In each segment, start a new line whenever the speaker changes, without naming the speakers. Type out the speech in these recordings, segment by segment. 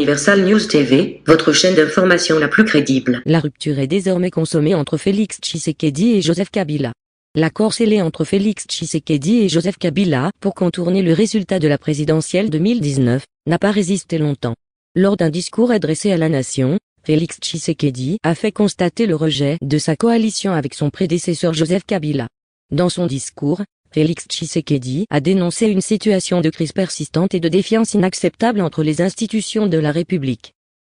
Universal News TV, votre chaîne d'information la plus crédible.
La rupture est désormais consommée entre Félix Tshisekedi et Joseph Kabila. L'accord scellé entre Félix Tshisekedi et Joseph Kabila pour contourner le résultat de la présidentielle 2019 n'a pas résisté longtemps. Lors d'un discours adressé à la nation, Félix Tshisekedi a fait constater le rejet de sa coalition avec son prédécesseur Joseph Kabila. Dans son discours, Félix Tshisekedi a dénoncé une situation de crise persistante et de défiance inacceptable entre les institutions de la République.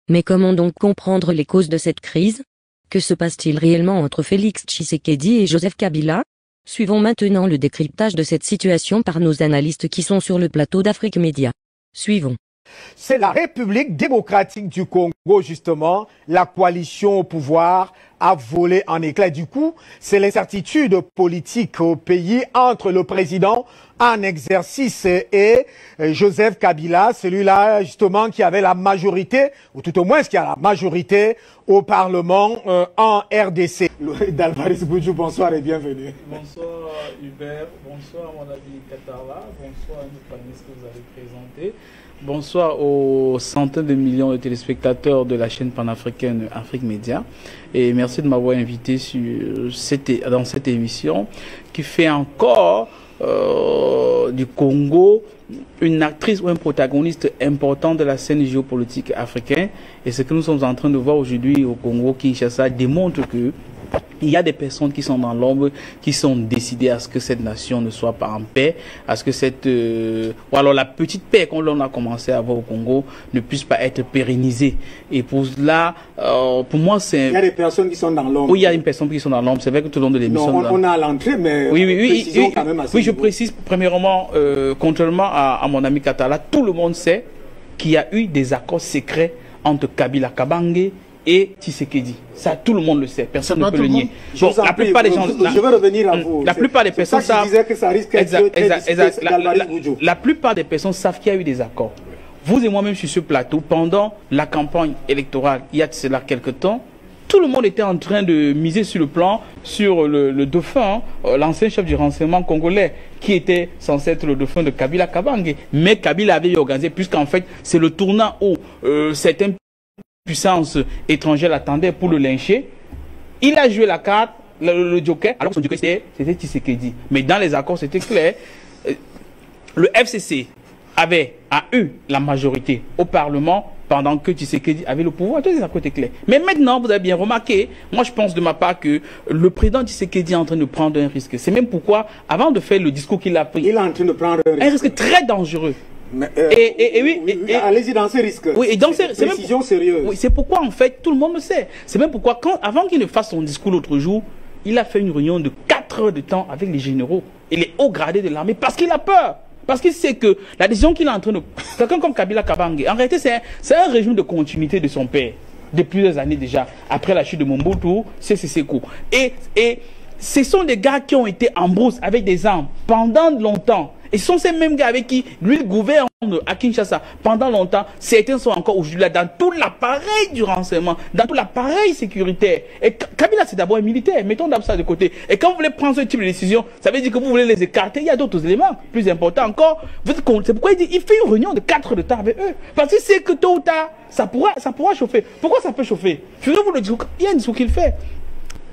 Mais comment donc comprendre les causes de cette crise? Que se passe-t-il réellement entre Félix Tshisekedi et Joseph Kabila? Suivons maintenant le décryptage de cette situation par nos analystes qui sont sur le plateau d'Afrique Média. Suivons.
C'est la République démocratique du Congo, justement, la coalition au pouvoir a volé en éclats. Du coup, c'est l'incertitude politique au pays entre le président en exercice et Joseph Kabila, celui-là, justement, qui avait la majorité, ou tout au moins qui a la majorité au Parlement en RDC. Dalvaris Boudjou, bonsoir et bienvenue.
Bonsoir Hubert, bonsoir mon ami Katara, bonsoir à nos panélistes que vous avez présentés. Bonsoir aux centaines de millions de téléspectateurs de la chaîne panafricaine Afrique Média. Et merci de m'avoir invité dans cette émission qui fait encore du Congo une actrice ou un protagoniste important de la scène géopolitique africaine. Et ce que nous sommes en train de voir aujourd'hui au Congo, Kinshasa, démontre que il y a des personnes qui sont dans l'ombre, qui sont décidées à ce que cette nation ne soit pas en paix, à ce que ou alors la petite paix qu'on a commencé à avoir au Congo ne puisse pas être pérennisée. Et pour cela, pour moi, c'est...
Il y a des personnes qui sont dans l'ombre.
Oui, il y a une personne qui sont dans l'ombre. C'est vrai que tout le long de l'émission...
Non, on a à l'entrée, mais
oui,
quand même
je précise premièrement, contrairement à mon ami Katala, tout le monde sait qu'il y a eu des accords secrets entre Kabila Kabange et Tshisekedi. Ça, tout le monde le sait. Personne ne peut le nier.
Bon, la plupart des gens... Je vais revenir à vous.
La plupart des personnes savent...
que ça risque d'être
la plupart des personnes savent qu'il y a eu des accords. Vous et moi-même sur ce plateau, pendant la campagne électorale, il y a de cela quelque temps, tout le monde était en train de miser sur le dauphin, l'ancien chef du renseignement congolais, qui était censé être le dauphin de Kabila Kabange. Mais Kabila avait organisé, puisqu'en fait, c'est le tournant où certains puissance étrangère l'attendait pour le lyncher. Il a joué la carte, le joker, alors que son joker c'était Tshisekedi. Mais dans les accords, c'était clair. Le FCC a eu la majorité au Parlement pendant que Tshisekedi avait le pouvoir. Tous les accords étaient clairs. Mais maintenant, vous avez bien remarqué, moi je pense de ma part que le président Tshisekedi est en train de prendre un risque. C'est même pourquoi, avant de faire le discours qu'il a pris,
il est en train de prendre
un risque très dangereux.
Allez-y dans ces risques.
Oui, et donc c'est
décision sérieuse.
Oui, c'est pourquoi en fait tout le monde le sait. C'est même pourquoi avant qu'il ne fasse son discours l'autre jour, il a fait une réunion de 4 heures de temps avec les généraux et les hauts gradés de l'armée parce qu'il a peur. Parce qu'il sait que la décision qu'il est en train de... Quelqu'un comme Kabila Kabange, en réalité c'est un régime de continuité de son père. De plusieurs années déjà. Après la chute de Mobutu, c'est Seko. Et ce sont des gars qui ont été en brousse avec des armes pendant longtemps. Et ce sont ces mêmes gars avec qui lui gouverne à Kinshasa pendant longtemps. Certains sont encore aujourd'hui là dans tout l'appareil du renseignement, dans tout l'appareil sécuritaire. Et Kabila, c'est d'abord un militaire. Mettons d'abord ça de côté. Et quand vous voulez prendre ce type de décision, ça veut dire que vous voulez les écarter. Il y a d'autres éléments plus importants encore. C'est pourquoi il fait une réunion de 4 heures de temps avec eux. Parce qu'il sait que tôt ou tard, ça pourra chauffer. Pourquoi ça peut chauffer? Figurez-vous le discours. Il y a un discours qu'il fait.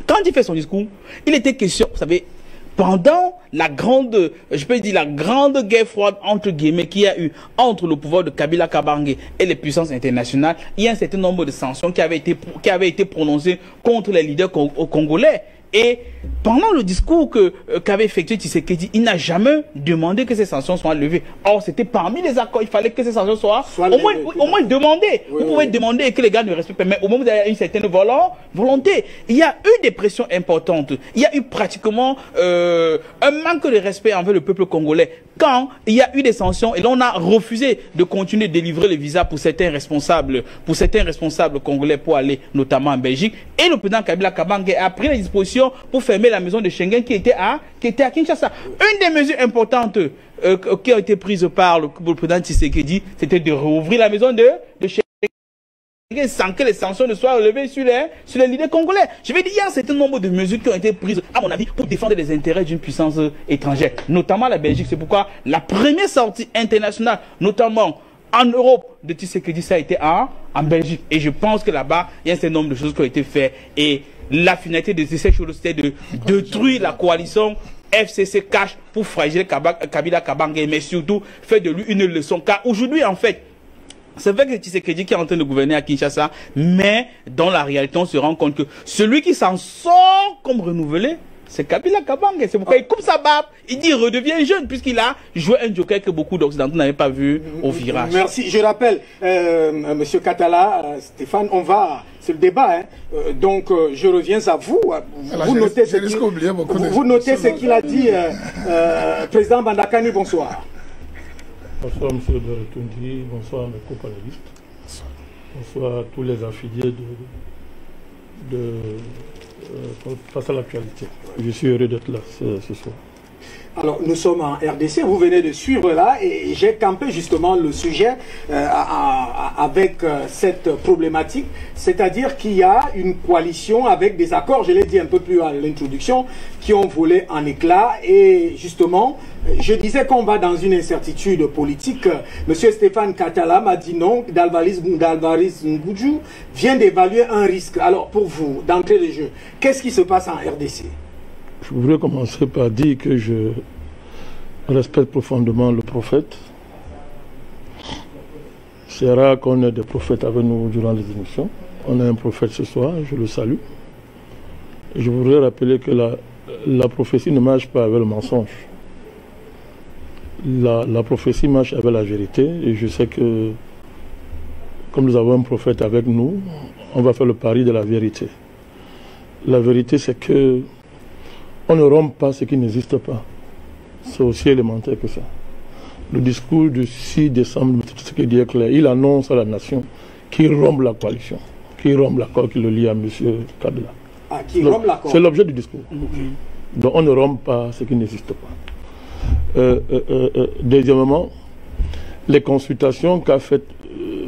Quand il fait son discours, il était question, vous savez, pendant la grande, la grande guerre froide, entre guillemets, qu'il y a eu entre le pouvoir de Kabila Kabange et les puissances internationales, il y a un certain nombre de sanctions qui avaient été prononcées contre les leaders congolais. Et pendant le discours qu'avait effectué Tshisekedi, il n'a jamais demandé que ces sanctions soient levées. Or, c'était parmi les accords, il fallait que ces sanctions soient au moins demandées. Vous pouvez demander que les gars ne respectent pas, mais au moment où il y a une certaine volonté, il y a eu des pressions importantes. Il y a eu pratiquement un manque de respect envers le peuple congolais. Quand il y a eu des sanctions et l'on a refusé de continuer de délivrer les visas pour certains responsables congolais pour aller notamment en Belgique, et le président Kabila Kabange a pris les dispositions pour fermer la maison de Schengen qui était à Kinshasa. Une des mesures importantes qui a été prises par le président Tshisekedi, c'était de rouvrir la maison de Schengen sans que les sanctions ne soient relevées sur les leaders congolais. Je vais dire, il y a un certain nombre de mesures qui ont été prises, à mon avis, pour défendre les intérêts d'une puissance étrangère, notamment la Belgique. C'est pourquoi la première sortie internationale, notamment en Europe de Tshisekedi, ça a été en Belgique. Et je pense que là-bas, il y a un certain nombre de choses qui ont été faites. Et la finalité de ces choses, c'était de détruire la coalition FCC Cash pour fragiliser Kabila Kabange, mais surtout faire de lui une leçon. Car aujourd'hui, en fait, c'est vrai que Tshisekedi qui est en train de gouverner à Kinshasa, mais dans la réalité, on se rend compte que celui qui s'en sort comme renouvelé, c'est Kabila Kabange. C'est pourquoi il coupe sa barbe, il dit il redevient jeune, puisqu'il a joué un joker que beaucoup d'Occidentaux n'avaient pas vu au virage.
Merci. Je rappelle, Monsieur Katala, Stéphane, on va, c'est le débat, hein. Donc je reviens à vous. Vous notez ce qu'il a dit, Président Bandakani, bonsoir.
Bonsoir M. Bertundi, bonsoir mes co-panélistes, bonsoir à tous les affiliés face à l'actualité. Je suis heureux d'être là ce soir.
Alors, nous sommes en RDC, vous venez de suivre là, et j'ai campé justement le sujet avec cette problématique, c'est-à-dire qu'il y a une coalition avec des accords, je l'ai dit un peu plus à l'introduction, qui ont volé en éclats, et justement, je disais qu'on va dans une incertitude politique. Monsieur Stéphane Katala m'a dit non, d'Alvarez Ngoudjou vient d'évaluer un risque. Alors, pour vous, d'entrée de jeu, qu'est-ce qui se passe en RDC ?
Je voudrais commencer par dire que je respecte profondément le prophète. C'est rare qu'on ait des prophètes avec nous durant les émissions. On a un prophète ce soir, je le salue. Et je voudrais rappeler que la prophétie ne marche pas avec le mensonge. La prophétie marche avec la vérité. Et je sais que, comme nous avons un prophète avec nous, on va faire le pari de la vérité. La vérité, c'est que on ne rompt pas ce qui n'existe pas. C'est aussi élémentaire que ça. Le discours du 6 décembre, ce qui dit est clair, il annonce à la nation qu'il rompt la coalition, qu'il rompt l'accord qui le lie à M. Kabila.
Ah, qu'il rompt l'accord.
C'est l'objet du discours. Donc on ne rompt pas ce qui n'existe pas. Deuxièmement, les consultations qu'a faites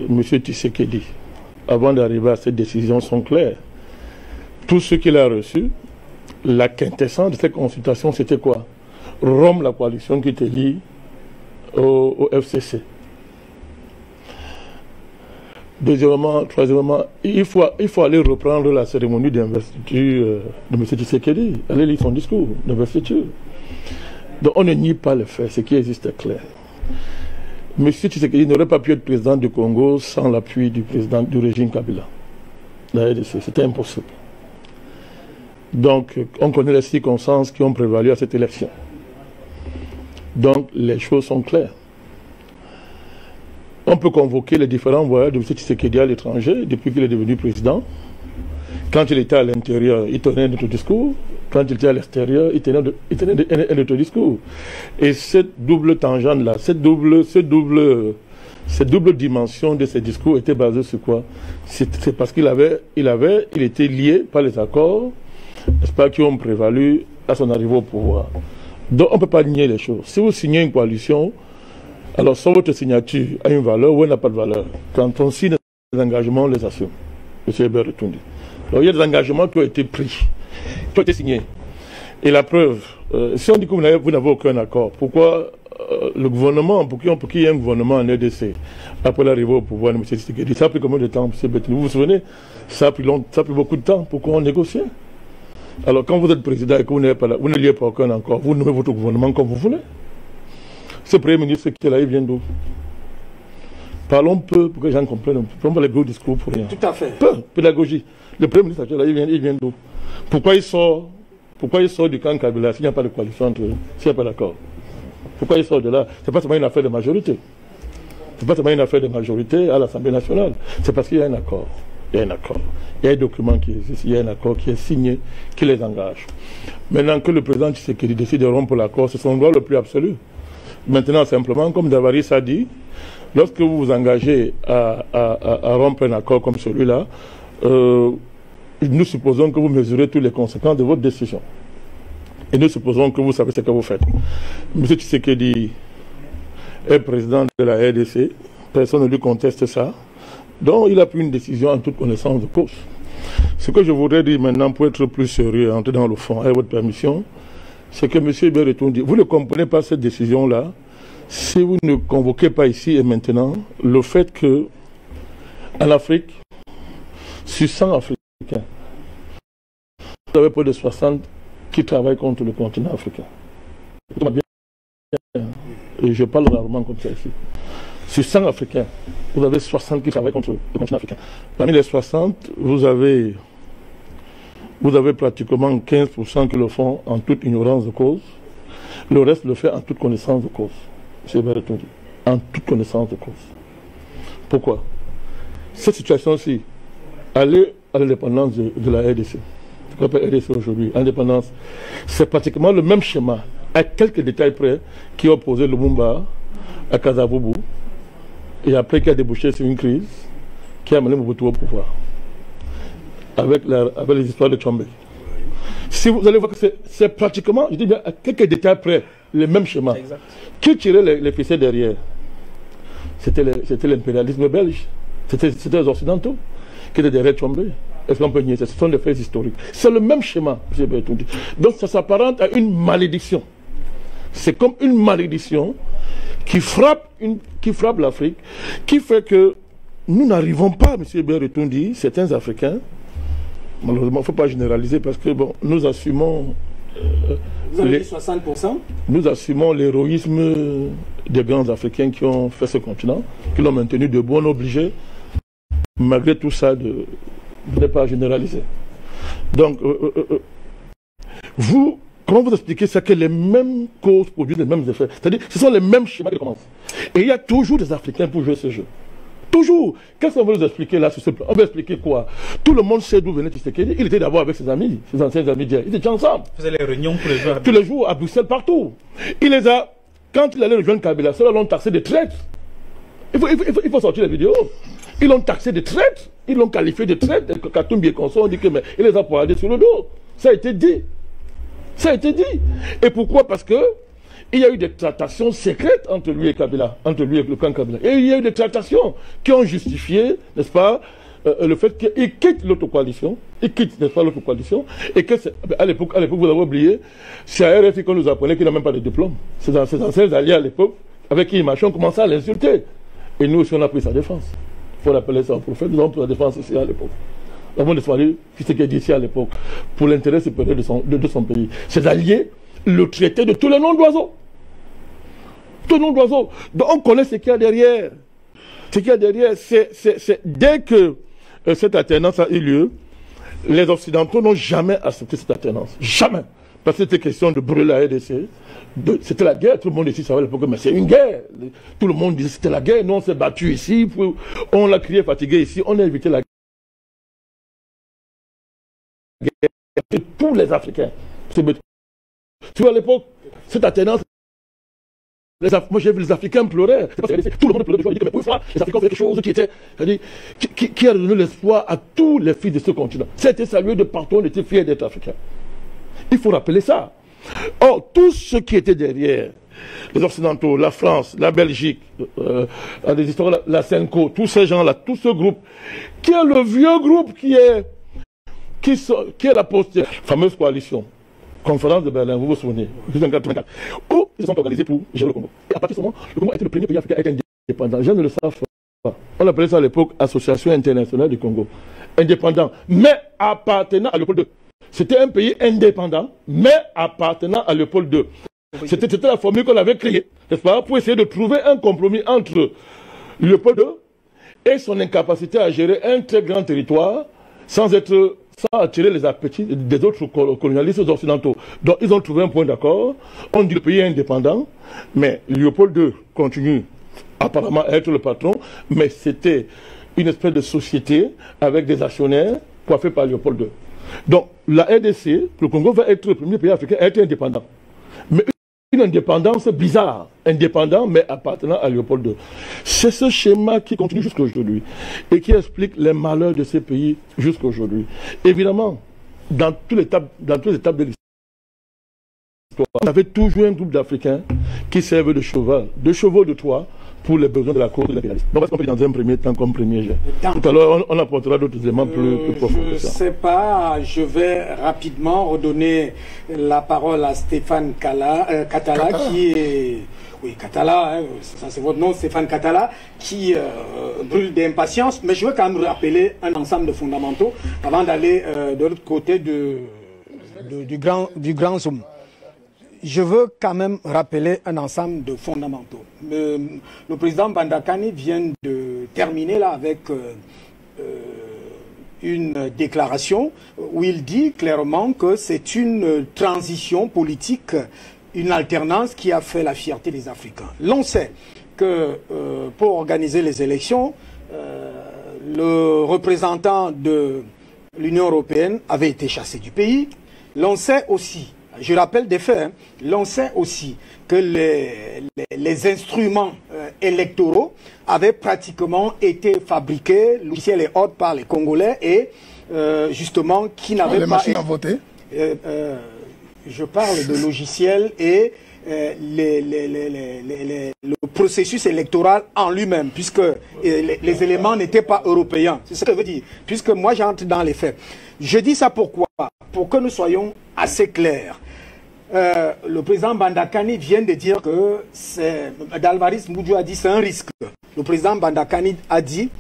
M. Tshisekedi avant d'arriver à cette décision sont claires. Tout ce qu'il a reçu, la quintessence de cette consultation, c'était quoi? Rompre la coalition qui te lie au FCC. Deuxièmement, troisièmement, il faut aller reprendre la cérémonie d'investiture de M. Tshisekedi, aller lire son discours d'investiture. Donc on ne nie pas les faits, ce qui existe est clair. M. Tshisekedi n'aurait pas pu être président du Congo sans l'appui du président du régime Kabila. La RDC, c'était impossible. Donc, on connaît les circonstances qui ont prévalu à cette élection. Donc, les choses sont claires. On peut convoquer les différents voyages de M. Tshisekedi à l'étranger depuis qu'il est devenu président. Quand il était à l'intérieur, il tenait notre discours. Quand il était à l'extérieur, il tenait un autre discours. Et cette double tangente-là, cette double dimension de ces discours était basée sur quoi? C'est parce qu'il était lié par les accords, n'est-ce pas, qui ont prévalu à son arrivée au pouvoir. Donc on ne peut pas nier les choses. Si vous signez une coalition, alors soit votre signature a une valeur ou elle n'a pas de valeur. Quand on signe des engagements, on les assume. M. Bertundi. Alors il y a des engagements qui ont été pris, qui ont été signés. Et la preuve, si on dit que vous n'avez aucun accord, pourquoi le gouvernement, pour qu'il y ait un gouvernement en RDC, après l'arrivée au pouvoir de M. Tshisekedi, ça a pris combien de temps, M. Bertundi? Vous vous souvenez? Ça a pris beaucoup de temps. Pourquoi on négociait? Alors quand vous êtes président et que vous n'êtes pas là, vous ne liez pas aucun accord, vous nommez votre gouvernement comme vous voulez. Ce Premier ministre qui est là, il vient d'où? Parlons peu pour que les gens comprennent. Parlons pas les gros discours pour rien.
Tout à fait.
Peu, pédagogie. Le Premier ministre actuel, là, il vient d'où? Pourquoi il sort du camp Kabila s'il n'y a pas de coalition entre eux, s'il n'y a pas d'accord? Pourquoi il sort de là? C'est pas seulement une affaire de majorité. C'est pas seulement une affaire de majorité à l'Assemblée nationale. C'est parce qu'il y a un accord. Il y a un accord. Il y a un document qui existe. Il y a un accord qui est signé, qui les engage. Maintenant que le président Tshisekedi décide de rompre l'accord, c'est son droit le plus absolu. Maintenant, simplement, comme Davaris a dit, lorsque vous vous engagez à rompre un accord comme celui-là, nous supposons que vous mesurez toutes les conséquences de votre décision. Et nous supposons que vous savez ce que vous faites. M. Tshisekedi est président de la RDC. Personne ne lui conteste ça. Donc, il a pris une décision en toute connaissance de cause. Ce que je voudrais dire maintenant, pour être plus sérieux, entrer dans le fond, avec votre permission, c'est que M. Bertundi, vous ne comprenez pas cette décision-là si vous ne convoquez pas ici et maintenant le fait que en Afrique, sur 100 Africains, vous avez près de 60 qui travaillent contre le continent africain. Et je parle rarement comme ça ici. Sur 100 Africains, vous avez 60 qui travaillent contre le continent africain. Parmi les 60, vous avez pratiquement 15% qui le font en toute ignorance de cause. Le reste le fait en toute connaissance de cause. C'est bien entendu. En toute connaissance de cause. Pourquoi? Cette situation-ci, aller à l'indépendance de la RDC, ce qu'on appelle RDC aujourd'hui, indépendance, c'est pratiquement le même schéma, à quelques détails près, qui a opposé Lumumba à Kasavubu, et après qui a débouché sur une crise qui a amené Mobutu au pouvoir, avec les histoires de Tchombe. Si vous allez voir que c'est pratiquement, je dis bien, à quelques détails près, le même schéma. Qui tirait les ficelles derrière? C'était l'impérialisme belge. C'était les Occidentaux qui étaient derrière Tchombe. Est-ce qu'on peut nier ça? Ce sont des faits historiques. C'est le même schéma. Donc ça s'apparente à une malédiction. C'est comme une malédiction qui frappe l'Afrique, qui fait que nous n'arrivons pas, M. Beretondi, certains Africains, malheureusement, il ne faut pas généraliser parce que bon, nous assumons.
Vous avez dit 60%? Nous
assumons l'héroïsme des grands Africains qui ont fait ce continent, qui l'ont maintenu debout. On est obligé, malgré tout ça, de ne pas généraliser. Donc, comment vous expliquez ça que les mêmes causes produisent les mêmes effets? C'est-à-dire, ce sont les mêmes schémas qui commencent. Et il y a toujours des Africains pour jouer ce jeu. Toujours. Qu'est-ce qu'on veut nous expliquer là sur ce plan? On veut expliquer quoi? Tout le monde sait d'où venait Tshisekedi. Il était d'abord avec ses amis, ses anciens amis d'hier. Ils étaient ensemble.
Ils faisaient les réunions
tous les jours à Bruxelles, partout. Il les a, quand il allait rejoindre Kabila, ceux-là l'ont taxé de traître. Il faut sortir les vidéos. Ils l'ont taxé de traître. Ils l'ont qualifié de traître. Katumbi et Consort, on dit que mais il les a poignardés sur le dos. Ça a été dit. Ça a été dit. Et pourquoi? Parce que il y a eu des tractations secrètes entre lui et Kabila, entre lui et le camp Kabila. Et il y a eu des tractations qui ont justifié, n'est-ce pas, le fait qu'il quitte l'autre coalition, n'est-ce pas, l'autre coalition, et que, à l'époque, vous avez oublié, c'est à RFI qu'on nous apprenait qu'il n'a même pas de diplôme. Ses anciens alliés à l'époque, avec qui il marchait, ont commencé à l'insulter. Et nous aussi, on a pris sa défense. Il faut l'appeler ça un prophète, nous avons pris sa défense ici à l'époque. Nous avons défendu ce qui est dit ici à l'époque, pour l'intérêt supérieur de son pays. Ses alliés le traitaient de tous les noms d'oiseaux. Tous les noms d'oiseaux. Donc on connaît ce qu'il y a derrière. Ce qu'il y a derrière, c'est dès que cette alternance a eu lieu, les Occidentaux n'ont jamais accepté cette alternance. Jamais. Parce que c'était question de brûler la RDC. C'était la guerre. Tout le monde ici savait à l'époque, mais c'est une guerre. Tout le monde disait que c'était la guerre. Nous, on s'est battu ici. On l'a crié fatigué ici. On a évité la guerre. Tous les Africains. Tu vois, à l'époque, cette alternance, moi j'ai vu les Africains pleurer. Tout le monde pleurait. Les Africains faisaient quelque chose qui a donné l'espoir à tous les fils de ce continent. C'était salué de partout, on était fiers d'être Africains. Il faut rappeler ça. Or, tous ceux qui étaient derrière, les Occidentaux, la France, la Belgique, des histoires, la Senco, tous ces gens-là, tout ce groupe, qui est le vieux groupe qui est la fameuse coalition. Conférence de Berlin, vous vous souvenez, 1984, où ils sont organisés pour gérer le Congo. Et à partir de ce moment, le Congo était le premier pays africain à être indépendant. Les gens ne le savent pas. On appelait ça à l'époque Association internationale du Congo. Indépendant, mais appartenant à Léopold II. C'était un pays indépendant, mais appartenant à Léopold II. C'était la formule qu'on avait créée, n'est-ce pas, pour essayer de trouver un compromis entre Léopold II et son incapacité à gérer un très grand territoire sans attirer les appétits des autres colonialistes occidentaux. Donc ils ont trouvé un point d'accord. On dit que le pays est indépendant, mais Léopold II continue apparemment à être le patron, mais c'était une espèce de société avec des actionnaires coiffés par Léopold II. Donc la RDC, le Congo va être le premier pays africain à être indépendant. Mais une indépendance bizarre, indépendant mais appartenant à Léopold II. C'est ce schéma qui continue jusqu'à aujourd'hui et qui explique les malheurs de ces pays jusqu'à aujourd'hui. Évidemment, dans toutes les étapes de l'histoire, on avait toujours un groupe d'Africains qui servent de chevaux de Troie pour les besoins de la cause de l'impérialisme. Donc, est-ce qu'on peut dans un premier temps comme premier jet? Tout à l'heure, on apportera d'autres éléments plus profonds que ça.
Je ne sais pas, je vais rapidement redonner la parole à Stéphane Katala, qui est Oui, Katala, hein, ça c'est votre nom, Stéphane Katala, qui brûle d'impatience. Mais je veux quand même rappeler un ensemble de fondamentaux avant d'aller de l'autre côté du grand zoom. Je veux quand même rappeler un ensemble de fondamentaux. Le président Bandakani vient de terminer là avec une déclaration où il dit clairement que c'est une transition politique, une alternance qui a fait la fierté des Africains. L'on sait que pour organiser les élections, le représentant de l'Union européenne avait été chassé du pays. L'on sait aussi, je rappelle des faits, hein, l'on sait aussi que les instruments électoraux avaient pratiquement été fabriqués, logiciels et autres, par les Congolais et justement qui n'avaient pas...
Les machines à voter
je parle de logiciels et le processus électoral en lui-même, puisque les éléments n'étaient pas européens. C'est ce que je veux dire, puisque moi j'entre dans les faits. Je dis ça pourquoi? Pour que nous soyons assez clairs. Le président Bandakani vient de dire que Dalvaris Moudjou a dit c'est un risque. Le président Bandakani a dit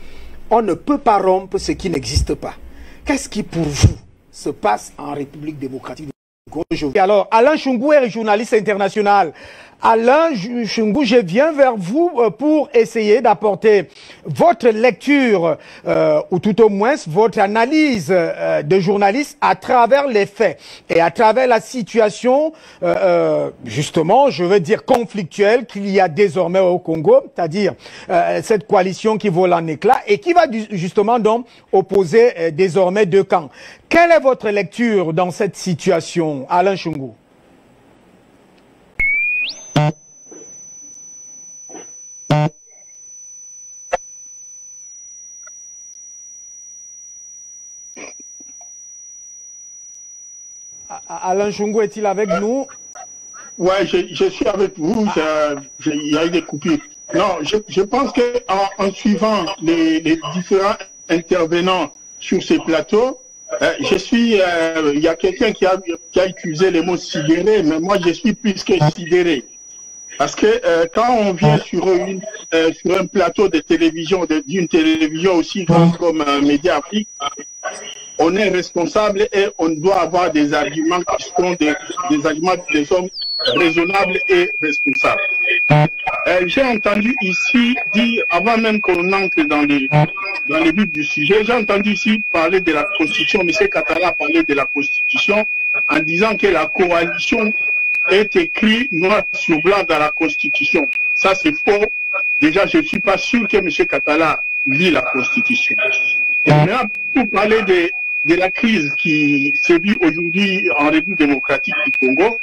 on ne peut pas rompre ce qui n'existe pas. Qu'est-ce qui pour vous se passe en République démocratique du Congo? Alors, Alain Chungou est journaliste international. Alain Chungou, je viens vers vous pour essayer d'apporter votre lecture, ou tout au moins votre analyse de journaliste à travers les faits et à travers la situation, justement, je veux dire conflictuelle qu'il y a désormais au Congo, c'est-à-dire cette coalition qui vole en éclats et qui va justement donc opposer désormais deux camps. Quelle est votre lecture dans cette situation, Alain Chungou? Alain Chungou est-il avec nous?
Ouais, je suis avec vous. Il y a eu des coupures. Non, je pense que en suivant les différents intervenants sur ces plateaux, il y a quelqu'un qui a utilisé le mot sidéré, mais moi je suis plus que sidéré. Parce que quand on vient sur un plateau de télévision, d'une télévision aussi grande comme Média Afrique, on est responsable et on doit avoir des arguments qui sont des arguments des hommes raisonnables et responsables. J'ai entendu ici dire, avant même qu'on entre dans le but du sujet, j'ai entendu ici parler de la Constitution. M. Katala a parlé de la Constitution en disant que la coalition est écrite noir sur blanc dans la Constitution. Ça, c'est faux. Déjà, je ne suis pas sûr que M. Katala lit la Constitution. Et maintenant, pour parler de la crise qui sévit aujourd'hui en République démocratique du Congo,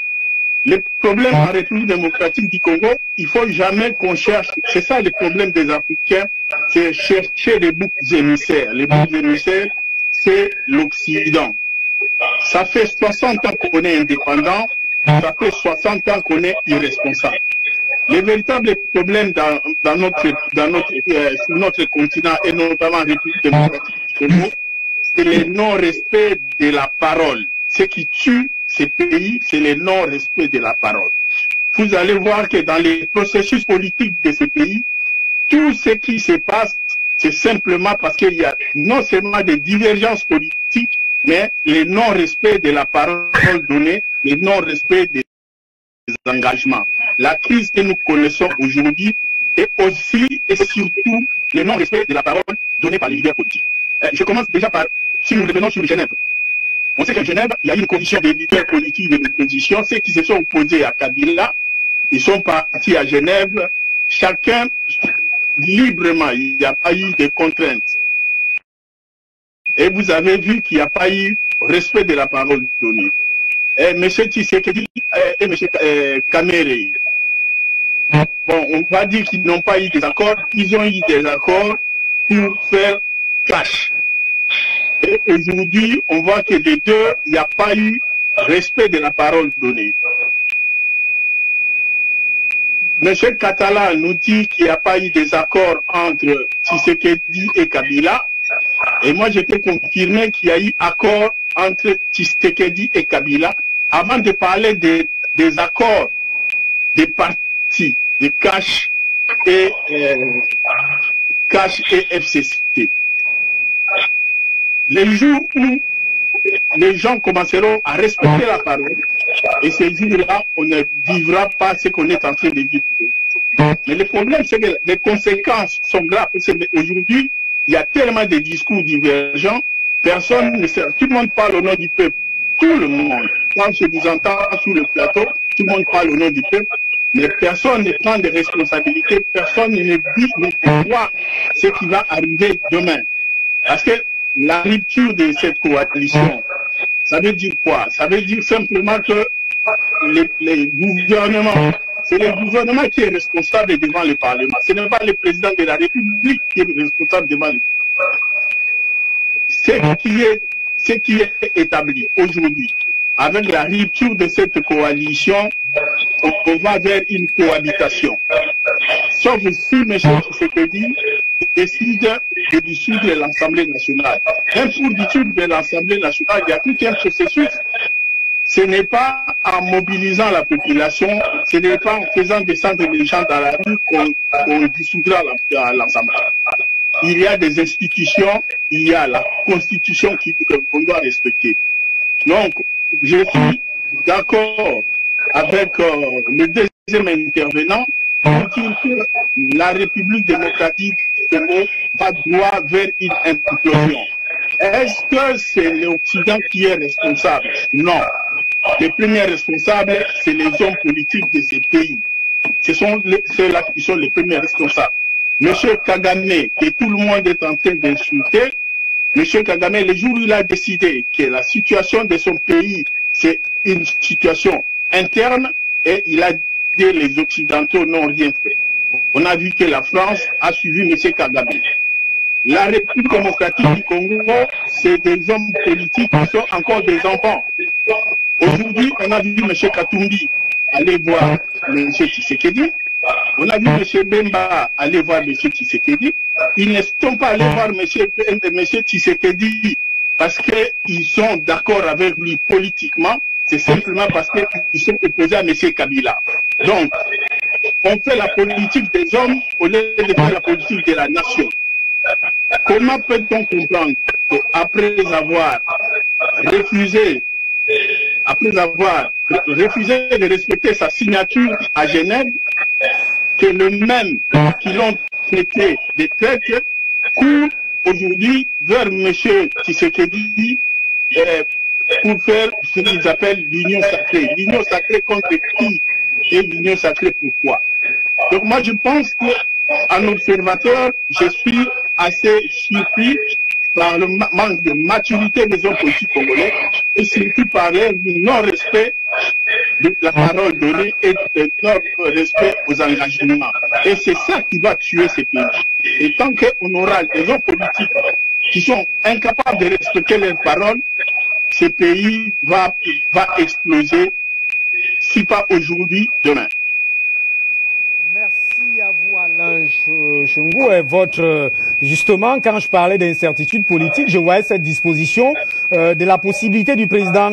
les problèmes en République démocratique du Congo, il faut jamais qu'on cherche, c'est ça le problème des Africains, c'est chercher les boucs émissaires. Les boucs émissaires, c'est l'Occident. Ça fait 60 ans qu'on est indépendant, ça fait 60 ans qu'on est irresponsable. Les véritables problèmes sur notre continent et notamment en République démocratique du Congo, c'est le non-respect de la parole. Ce qui tue ces pays, c'est le non-respect de la parole. Vous allez voir que dans les processus politiques de ces pays, tout ce qui se passe, c'est simplement parce qu'il y a non seulement des divergences politiques, mais le non-respect de la parole donnée, le non-respect des engagements. La crise que nous connaissons aujourd'hui est aussi et surtout le non-respect de la parole donnée par les leaders politiques. Je commence déjà par, si nous revenons sur Genève. On sait qu'à Genève, il y a eu une commission des leaders politiques de l'opposition. Ceux qui se sont opposés à Kabila, ils sont partis à Genève, chacun librement, il n'y a pas eu de contraintes. Et vous avez vu qu'il n'y a pas eu respect de la parole donnée. Et M. Tshisekedi et M. Kamere, bon, on va dire qu'ils n'ont pas eu des accords, ils ont eu des accords pour faire clash. Et aujourd'hui, on voit que les deux, il n'y a pas eu respect de la parole donnée. M. Katala nous dit qu'il n'y a pas eu des accords entre Tshisekedi et Kabila. Et moi, je peux confirmer qu'il y a eu accord entre Tshisekedi et Kabila avant de parler des accords des partis. de Cash et FCC. Les jours où les gens commenceront à respecter la parole, et ces jours-là, on ne vivra pas ce qu'on est en train de vivre. Mais le problème, c'est que les conséquences sont graves. Aujourd'hui, il y a tellement de discours divergents, personne ne sait, tout le monde parle au nom du peuple. Tout le monde. Quand je vous entends sur le plateau, tout le monde parle au nom du peuple, mais personne ne prend de responsabilités, personne ne dit, ne voit ce qui va arriver demain. Parce que la rupture de cette coalition, ça veut dire quoi? Ça veut dire simplement que les gouvernements, c'est le gouvernement qui est responsable devant le Parlement. Ce n'est pas le président de la République qui est responsable devant le Parlement. Ce qui est établi aujourd'hui, avec la rupture de cette coalition, on va vers une cohabitation. Sauf si M. Tshisekedi décide de dissoudre l'Assemblée nationale. Même pour dissoudre l'Assemblée nationale, il y a tout un processus. Ce n'est pas en mobilisant la population, ce n'est pas en faisant descendre les gens dans la rue qu'on dissoudra l'Assemblée. Il y a des institutions, il y a la Constitution qu'on doit respecter. Donc, je suis d'accord avec le deuxième intervenant pour dire que la République démocratique du Congo va droit vers une implosion. Est-ce que c'est l'Occident qui est responsable? Non. Les premiers responsables, c'est les hommes politiques de ces pays. Ce sont ceux-là qui sont les premiers responsables. Monsieur Kagame, que tout le monde est en train d'insulter, Monsieur Kagame, le jour où il a décidé que la situation de son pays, c'est une situation interne, et il a dit que les Occidentaux n'ont rien fait. On a vu que la France a suivi Monsieur Kagame. La République démocratique du Congo, c'est des hommes politiques qui sont encore des enfants. Aujourd'hui, on a vu M. Katumbi aller voir M. Tshisekedi. On a vu M. Bemba aller voir M. Tshisekedi. Ils ne sont pas allés voir M. Tshisekedi parce qu'ils sont d'accord avec lui politiquement. C'est simplement parce qu'ils sont opposés à M. Kabila. Donc, on fait la politique des hommes au lieu de faire la politique de la nation. Comment peut-on comprendre qu'après avoir refusé de respecter sa signature à Genève, que le même qui l'ont traité de traite court aujourd'hui vers M. Tshisekedi pour faire ce qu'ils appellent l'union sacrée. L'union sacrée contre qui et l'union sacrée pourquoi? Donc moi je pense qu'en observateur, je suis assez surpris par le manque de maturité des hommes politiques congolais et surtout par le non-respect de la parole donnée et de non-respect aux engagements. Et c'est ça qui va tuer ces pays. Et tant qu'on aura des hommes politiques qui sont incapables de respecter leurs paroles, ce pays va exploser, si pas aujourd'hui, demain.
Merci à vous, Alain Shungu. Et justement, quand je parlais d'incertitude politique, je voyais cette disposition de la possibilité du président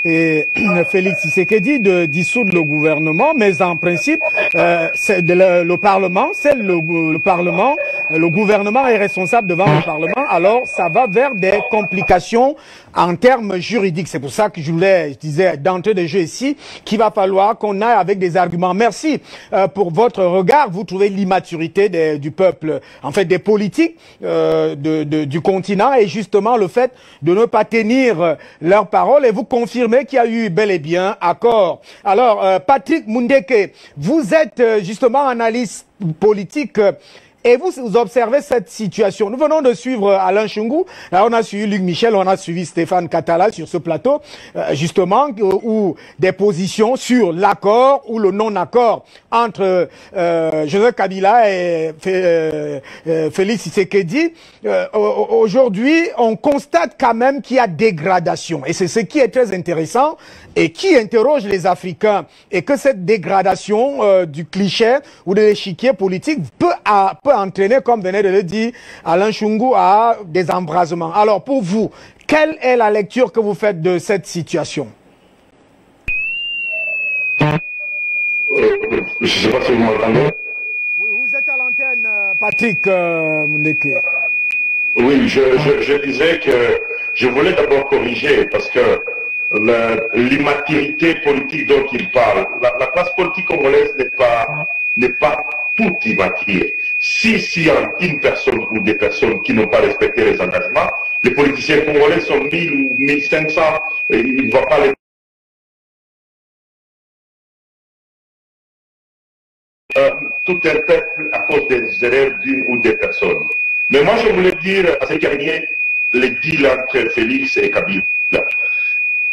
Félix Tshisekedi de dissoudre le gouvernement, mais en principe, c'est le Parlement, c'est le Parlement, le gouvernement est responsable devant le Parlement, alors ça va vers des complications en termes juridiques. C'est pour ça que je disais d'entrée de jeu ici qu'il va falloir qu'on aille avec des arguments. Merci pour votre regard. Vous trouvez l'immaturité du peuple, en fait des politiques du continent et justement le fait de ne pas tenir leurs paroles et vous confirmez qu'il y a eu bel et bien accord. Alors Patrick Mundeke, vous êtes justement analyste politique. Et vous observez cette situation. Nous venons de suivre Alain Shungu. Là, on a suivi Luc Michel, on a suivi Stéphane Katala sur ce plateau, justement, où des positions sur l'accord ou le non-accord entre Joseph Kabila et Félix Tshisekedi. Aujourd'hui, on constate quand même qu'il y a dégradation. Et c'est ce qui est très intéressant et qui interroge les Africains. Et que cette dégradation du cliché ou de l'échiquier politique peut entraîner, comme venait de le dire Alain Shungu, à des embrasements. Alors pour vous, quelle est la lecture que vous faites de cette situation?
Je ne sais pas si vous m'entendez.
Oui, vous êtes à l'antenne, Patrick Mundeke.
Oui, je disais que je voulais d'abord corriger parce que l'immaturité politique dont il parle, la classe politique congolaise n'est pas toute immature. S'il y a une personne ou des personnes qui n'ont pas respecté les engagements, les politiciens congolais sont 1000 ou 1500, et il ne va pas les... tout un peuple à cause des erreurs d'une ou des personnes. Mais moi, je voulais dire à ce dernier, les deals entre Félix et Kabila.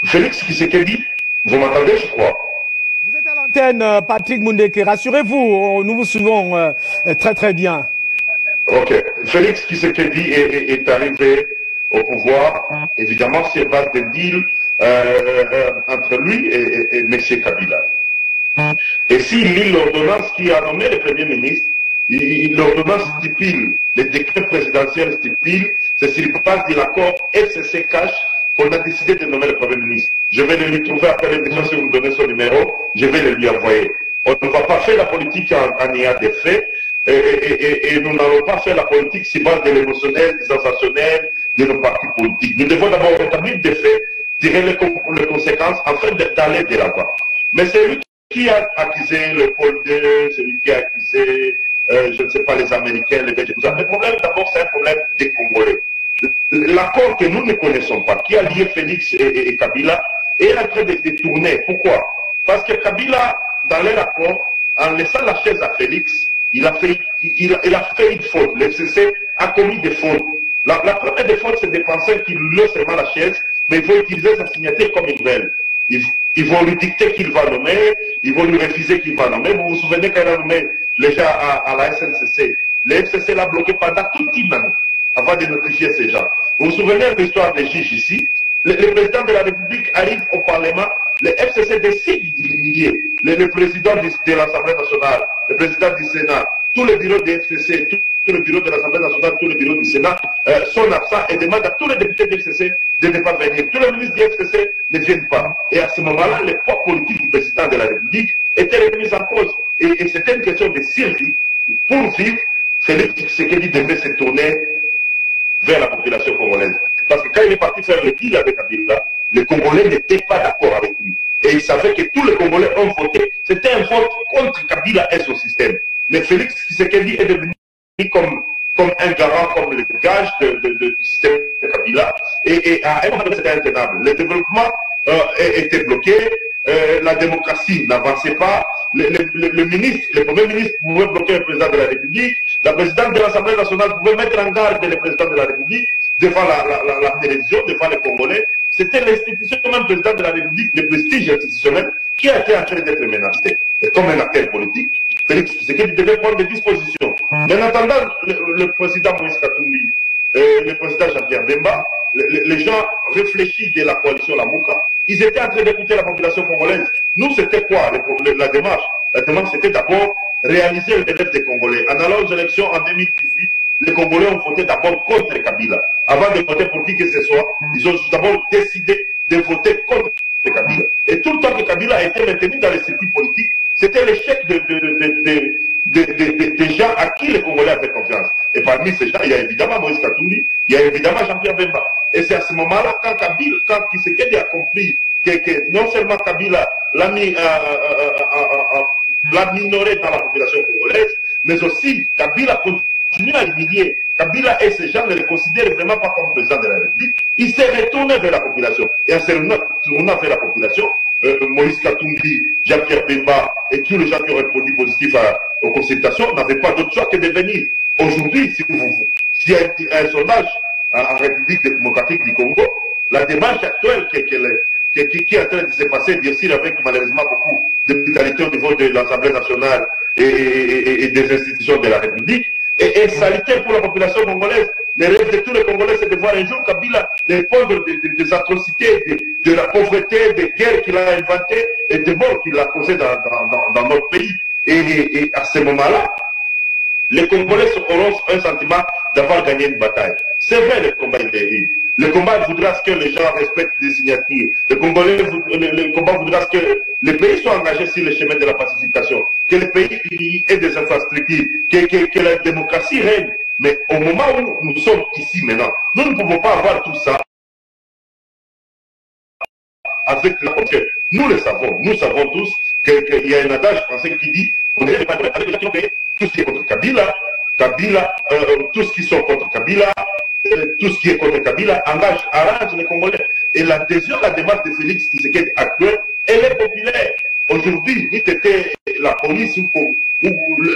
Félix Tshisekedi, vous m'entendez, je crois.
Vous êtes à l'antenne, Patrick Mundeke. Rassurez-vous, nous vous suivons très très bien.
Ok. Félix Tshisekedi est arrivé au pouvoir, évidemment, sur base de deals entre lui et M. Kabila. Et s'il lit l'ordonnance qui a nommé le Premier ministre, l'ordonnance stipule, le décret présidentiel stipule, c'est sur base de l'accord FCC-CACH qu'on a décidé de nommer le Premier ministre. Je vais le lui trouver après l'émission, si vous me donnez son numéro, je vais le lui envoyer. On ne va pas faire la politique en ayant des faits, et nous n'allons pas faire la politique sur base de l'émotionnel, du sensationnel, de nos partis politiques. Nous devons d'abord rétablir des faits, tirer les conséquences, afin d'aller de l'avant. Mais c'est lui qui a accusé le Pôle 2, celui qui a accusé, je ne sais pas, les Américains, les Belges, tout ça. Le problème, d'abord, c'est un problème des Congolais. L'accord que nous ne connaissons pas, qui a lié Félix et Kabila, est en train de détourner. Pourquoi? Parce que Kabila, dans leur accord, en laissant la chaise à Félix, il a fait une faute. Le FCC a commis des fautes. La première des fautes, c'est de penser qu'il lui laisse seulement la chaise, mais il faut utiliser sa signature comme ils veulent. Ils vont lui dicter qu'il va nommer, ils vont lui refuser qu'il va nommer. Vous vous souvenez quand il a nommé les gens à la SNCC. Le FCC l'a bloqué pendant toute une année avant de notifier ces gens. Vous vous souvenez de l'histoire des juges ici? Le président de la République arrive au Parlement, le FCC décide d'humilier le président de l'Assemblée nationale, le président du Sénat, tous les bureaux des FCC, tous les bureaux de l'Assemblée nationale, tous les bureaux du Sénat sont absents et demandent à tous les députés du FCC de ne pas venir. Tous les ministres du FCC ne viennent pas. Et à ce moment-là, le poids politique du président de la République était remis en cause. Et c'était une question de survie. Pour vivre, Félix Tshisekedi devait se tourner vers la population congolaise. Parce que quand il est parti faire le deal avec Kabila, les Congolais n'étaient pas d'accord avec lui. Et il savait que tous les Congolais ont voté. C'était un vote contre Kabila et son système. Mais Félix Tshisekedi est devenu comme un garant, comme le gage du système de Kabila. Et à un moment donné, c'était intenable. Le développement était bloqué. La démocratie n'avançait pas. Le Premier ministre pouvait bloquer le président de la République. La présidente de l'Assemblée nationale pouvait mettre en garde le président de la République devant la télévision, devant les Congolais. C'était l'institution, même président de la République, le prestige institutionnel, qui a été en train d'être menacé. Et comme un acteur politique, Félix Tshisekedi devait prendre des dispositions. Mais en attendant le président Moïse Katumbi, le président Jean-Pierre Bemba, les gens réfléchis de la coalition Lamouka, ils étaient en train d'écouter la population congolaise. Nous, c'était quoi la démarche? La démarche, c'était d'abord réaliser le rêve des Congolais. En allant aux élections en 2018, les Congolais ont voté d'abord contre Kabila. Avant de voter pour qui que ce soit, ils ont d'abord décidé de voter contre Kabila. Et tout le temps que Kabila a été maintenu dans les circuits politiques, c'était l'échec des gens à qui les Congolais avaient confiance. Et parmi ces gens, il y a évidemment Moïse Katumbi, il y a évidemment Jean-Pierre Bemba. Et c'est à ce moment-là, quand Tshisekedi a compris que non seulement Kabila l'a minoré dans la population congolaise, mais aussi Kabila continue à l'humilier. Kabila et ces gens ne les considèrent vraiment pas comme président de la République. Il s'est retourné vers la population. Et en se retournant vers la population, Moïse Katumbi, Jean-Pierre Bemba et tous les gens qui ont répondu positif aux consultations n'avaient pas d'autre choix que de venir. Aujourd'hui, s'il y a un sondage en République démocratique du Congo, la démarche actuelle qui est en train de se passer, bien sûr, avec malheureusement beaucoup de brutalité au niveau de l'Assemblée nationale et des institutions de la République, est salutaire pour la population congolaise. Le rêve de tous les Congolais, c'est de voir un jour Kabila répondre des atrocités, de la pauvreté, des guerres qu'il a inventées et des morts qu'il a causées dans notre pays. Et à ce moment-là, les Congolais auront un sentiment d'avoir gagné une bataille. C'est vrai, le combat est terrible. Le combat voudra que les gens respectent les signatures. Le combat voudra que les pays soient engagés sur le chemin de la pacification.
que le pays ait des infrastructures, que la démocratie règne. Mais au moment où nous sommes ici maintenant, nous ne pouvons pas avoir tout ça avec la frontière. Nous savons tous qu'il y a un adage français qui dit on n'est pas avec les gens qui ont payé tout ce qui est contre Kabila, tout ce qui sont contre Kabila, tout ce qui est contre Kabila arrange les Congolais. Et l'adhésion à la démarche de Félix Tshisekedi actuelle, elle est populaire. Aujourd'hui, la police ou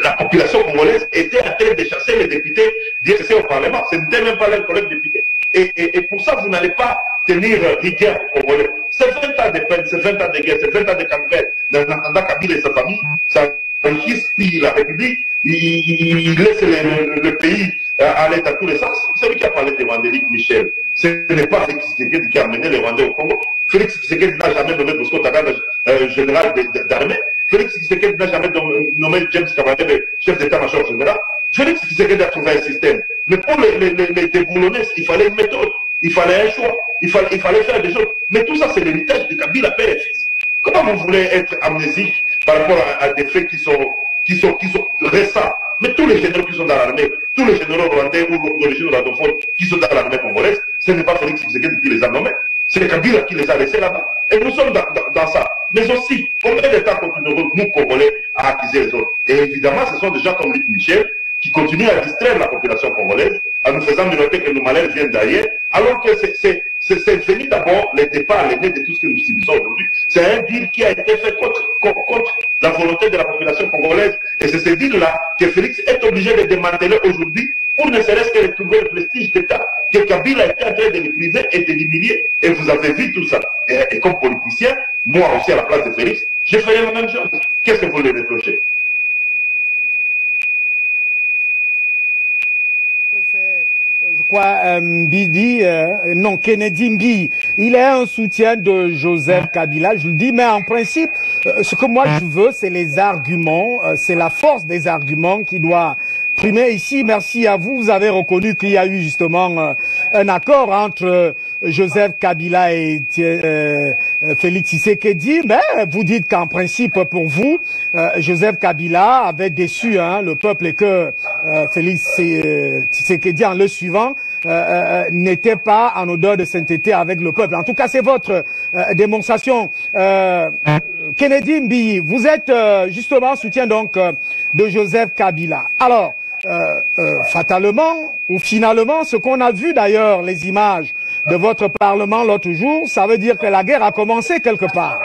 la population congolaise était en train de chasser les députés d'ICC au Parlement. Ce n'était même pas leurs collègues députés. Et pour ça, vous n'allez pas tenir rigueur aux Congolais. C'est 20 ans de peine, c'est 20 ans de guerre, c'est 20 ans de calvaire. En attendant Kabila et sa famille, ça enrichisse la République, il laisse le pays aller dans tous les sens. C'est lui qui a parlé de Vandélique Michel. Ce n'est pas Félix Tshisekedi qui a mené les Rwandais au Congo. Félix Tshisekedi n'a jamais nommé Bosco Ntaganda général d'armée. Félix Tshisekedi n'a jamais nommé James Kabarebe chef d'état-major général. Félix Tshisekedi a trouvé un système. Mais pour les déboulonnés, il fallait une méthode, il fallait un choix, il fallait faire des choses. Mais tout ça, c'est l'héritage de Kabila, père et fils. Comment vous voulez être amnésique par rapport à des faits qui sont récents? Mais tous les généraux qui sont dans l'armée, tous les généraux rwandais ou d'origine rwandophone qui sont dans l'armée congolaise, ce n'est pas Félix Tshisekedi qui les a nommés. C'est Kabila qui les a laissés là-bas. Et nous sommes dans ça. Mais aussi, combien de temps continuerons nous, Congolais, à accuser les autres? Et évidemment, ce sont des gens comme Luc Michel qui continuent à distraire la population congolaise en nous faisant miroiter que nos malheurs viennent d'ailleurs, alors que c'est venu d'abord les départs, les nez de tout ce que nous subissons aujourd'hui. C'est un deal qui a été fait contre la volonté de la population congolaise. Et c'est ce deal-là que Félix est obligé de démanteler aujourd'hui pour ne serait-ce que retrouver le prestige d'État que Kabila était en train de le priver et de l'humilier. Et vous avez vu tout ça. Et comme politicien, moi aussi à la place de Félix, je ferais la même chose. Qu'est-ce que vous lui reprochez?
Je crois Kennedy Mbi, il est un soutien de Joseph Kabila, je le dis, mais en principe, ce que moi je veux, c'est les arguments, c'est la force des arguments qui doit primer ici. Merci à vous, vous avez reconnu qu'il y a eu justement un accord entre Joseph Kabila et Félix Tshisekedi, mais vous dites qu'en principe, pour vous, Joseph Kabila avait déçu le peuple et que Félix Tshisekedi, en le suivant, n'était pas en odeur de sainteté avec le peuple. En tout cas, c'est votre démonstration. Kennedy Mbi, vous êtes justement soutien donc de Joseph Kabila. Alors, fatalement ou finalement, ce qu'on a vu d'ailleurs, les images de votre parlement l'autre jour, ça veut dire que la guerre a commencé quelque part.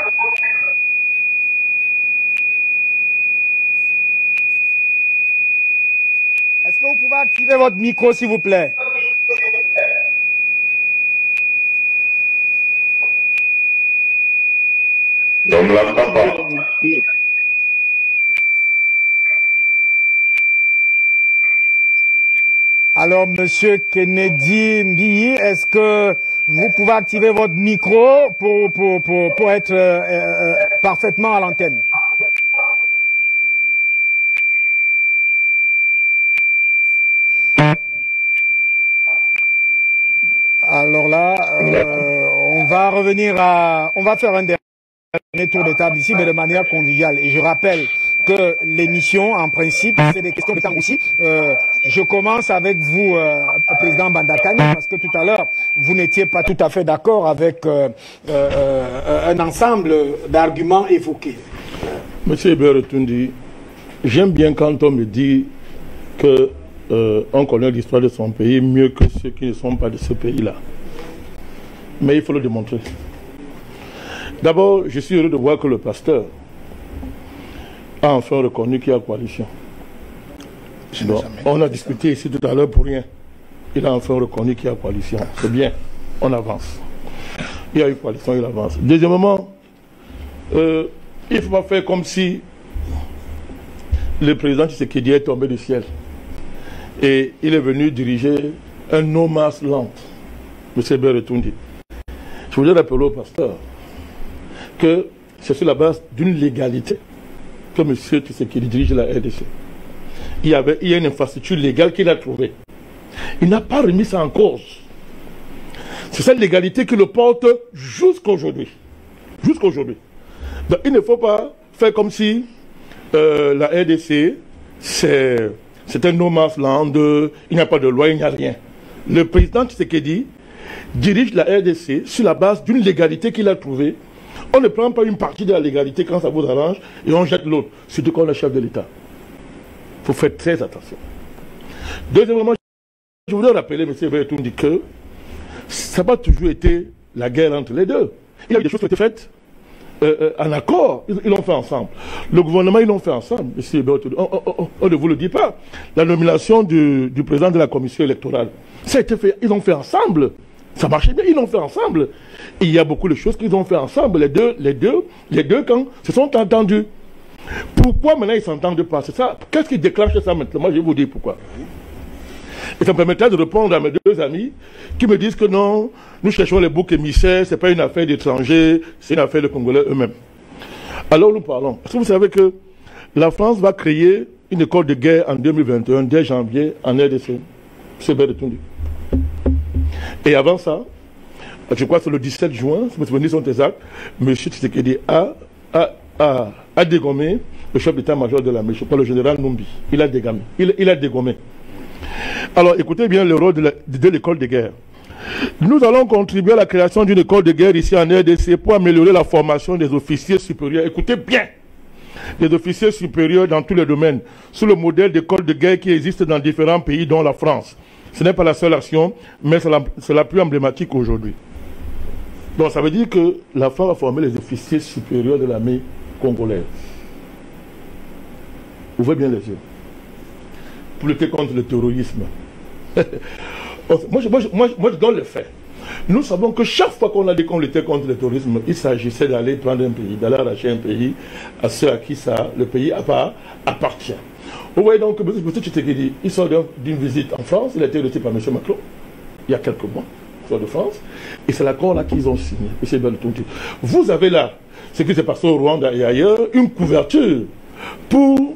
Est-ce que vous pouvez activer votre micro, s'il vous plaît?
On ne l'entend pas.
Alors, Monsieur Kennedy Mbi, est-ce que vous pouvez activer votre micro pour être parfaitement à l'antenne? Alors là, on va revenir on va faire un dernier tour de table ici, mais de manière conviviale. Et je rappelle que l'émission, en principe, c'est des questions de temps aussi. Je commence avec vous, Président Bandakani, parce que tout à l'heure, vous n'étiez pas tout à fait d'accord avec un ensemble d'arguments évoqués.
Monsieur Beretundi, j'aime bien quand on me dit que on connaît l'histoire de son pays mieux que ceux qui ne sont pas de ce pays-là. Mais il faut le démontrer. D'abord, je suis heureux de voir que le pasteur a enfin reconnu qu'il y a coalition. Donc, on a discuté ici tout à l'heure pour rien. Il a enfin reconnu qu'il y a coalition. C'est bien, on avance. Il y a eu coalition, il avance. Deuxièmement, il ne faut pas faire comme si le président Tshisekedi est tombé du ciel. Et il est venu diriger un no mass land, M. Beretundi. Je voudrais rappeler au pasteur que c'est sur la base d'une légalité que M. Tshisekedi dirige la RDC. Il y a une infrastructure légale qu'il a trouvée. Il n'a pas remis ça en cause. C'est cette légalité qui le porte jusqu'à aujourd'hui. Jusqu'à aujourd'hui. Donc il ne faut pas faire comme si la RDC, c'est un no man's land, il n'y a pas de loi, il n'y a rien. Le président Tshisekedi dirige la RDC sur la base d'une légalité qu'il a trouvée. On ne prend pas une partie de la légalité quand ça vous arrange et on jette l'autre, surtout quand on est chef de l'État. Il faut faire très attention. Deuxièmement, je voudrais rappeler, M. Bertouni, que ça n'a pas toujours été la guerre entre les deux. Il y a eu des choses qui ont été faites en accord, ils l'ont fait ensemble. Le gouvernement, ils l'ont fait ensemble. M. Bertouni, on ne vous le dit pas. La nomination du président de la commission électorale, ça a été fait, ils l'ont fait ensemble. Ça marchait bien, ils l'ont fait ensemble. Et il y a beaucoup de choses qu'ils ont fait ensemble, les deux camps se sont entendus. Pourquoi maintenant ils ne s'entendent pas? C'est ça. Qu'est-ce qui déclenche ça maintenant? Moi, je vais vous dire pourquoi. Et ça me permettra de répondre à mes deux amis qui me disent que non, nous cherchons les boucs émissaires, ce n'est pas une affaire d'étrangers, c'est une affaire de Congolais eux-mêmes. Alors nous parlons. Est-ce que vous savez que la France va créer une école de guerre en 2021, dès janvier, en RDC? C'est bien entendu. Et avant ça, je crois que c'est le 17 juin, si mes souvenirs sont exacts, M. Tshisekedi a dégommé le chef d'état-major de l'armée, je crois le général Numbi. Il a dégommé. Il a dégommé. Alors écoutez bien le rôle de l'école de guerre. Nous allons contribuer à la création d'une école de guerre ici en RDC pour améliorer la formation des officiers supérieurs. Écoutez bien, des officiers supérieurs dans tous les domaines, sous le modèle d'école de guerre qui existe dans différents pays, dont la France. Ce n'est pas la seule action, mais c'est la plus emblématique aujourd'hui. Donc ça veut dire que la France va former les officiers supérieurs de l'armée congolaise. Ouvrez bien les yeux. Pour lutter contre le terrorisme. moi, je donne le fait. Nous savons que chaque fois qu'on a dit qu'on luttait contre le terrorisme, il s'agissait d'aller prendre un pays, d'aller arracher un pays à ceux à qui le pays appartient. Vous voyez donc que M. Tshisekedi, il sort d'une visite en France, il a été reçu par M. Macron, il y a quelques mois, de France, et c'est l'accord là qu'ils ont signé. M. Bertouni. Vous avez là, ce qui s'est passé au Rwanda et ailleurs, une couverture pour,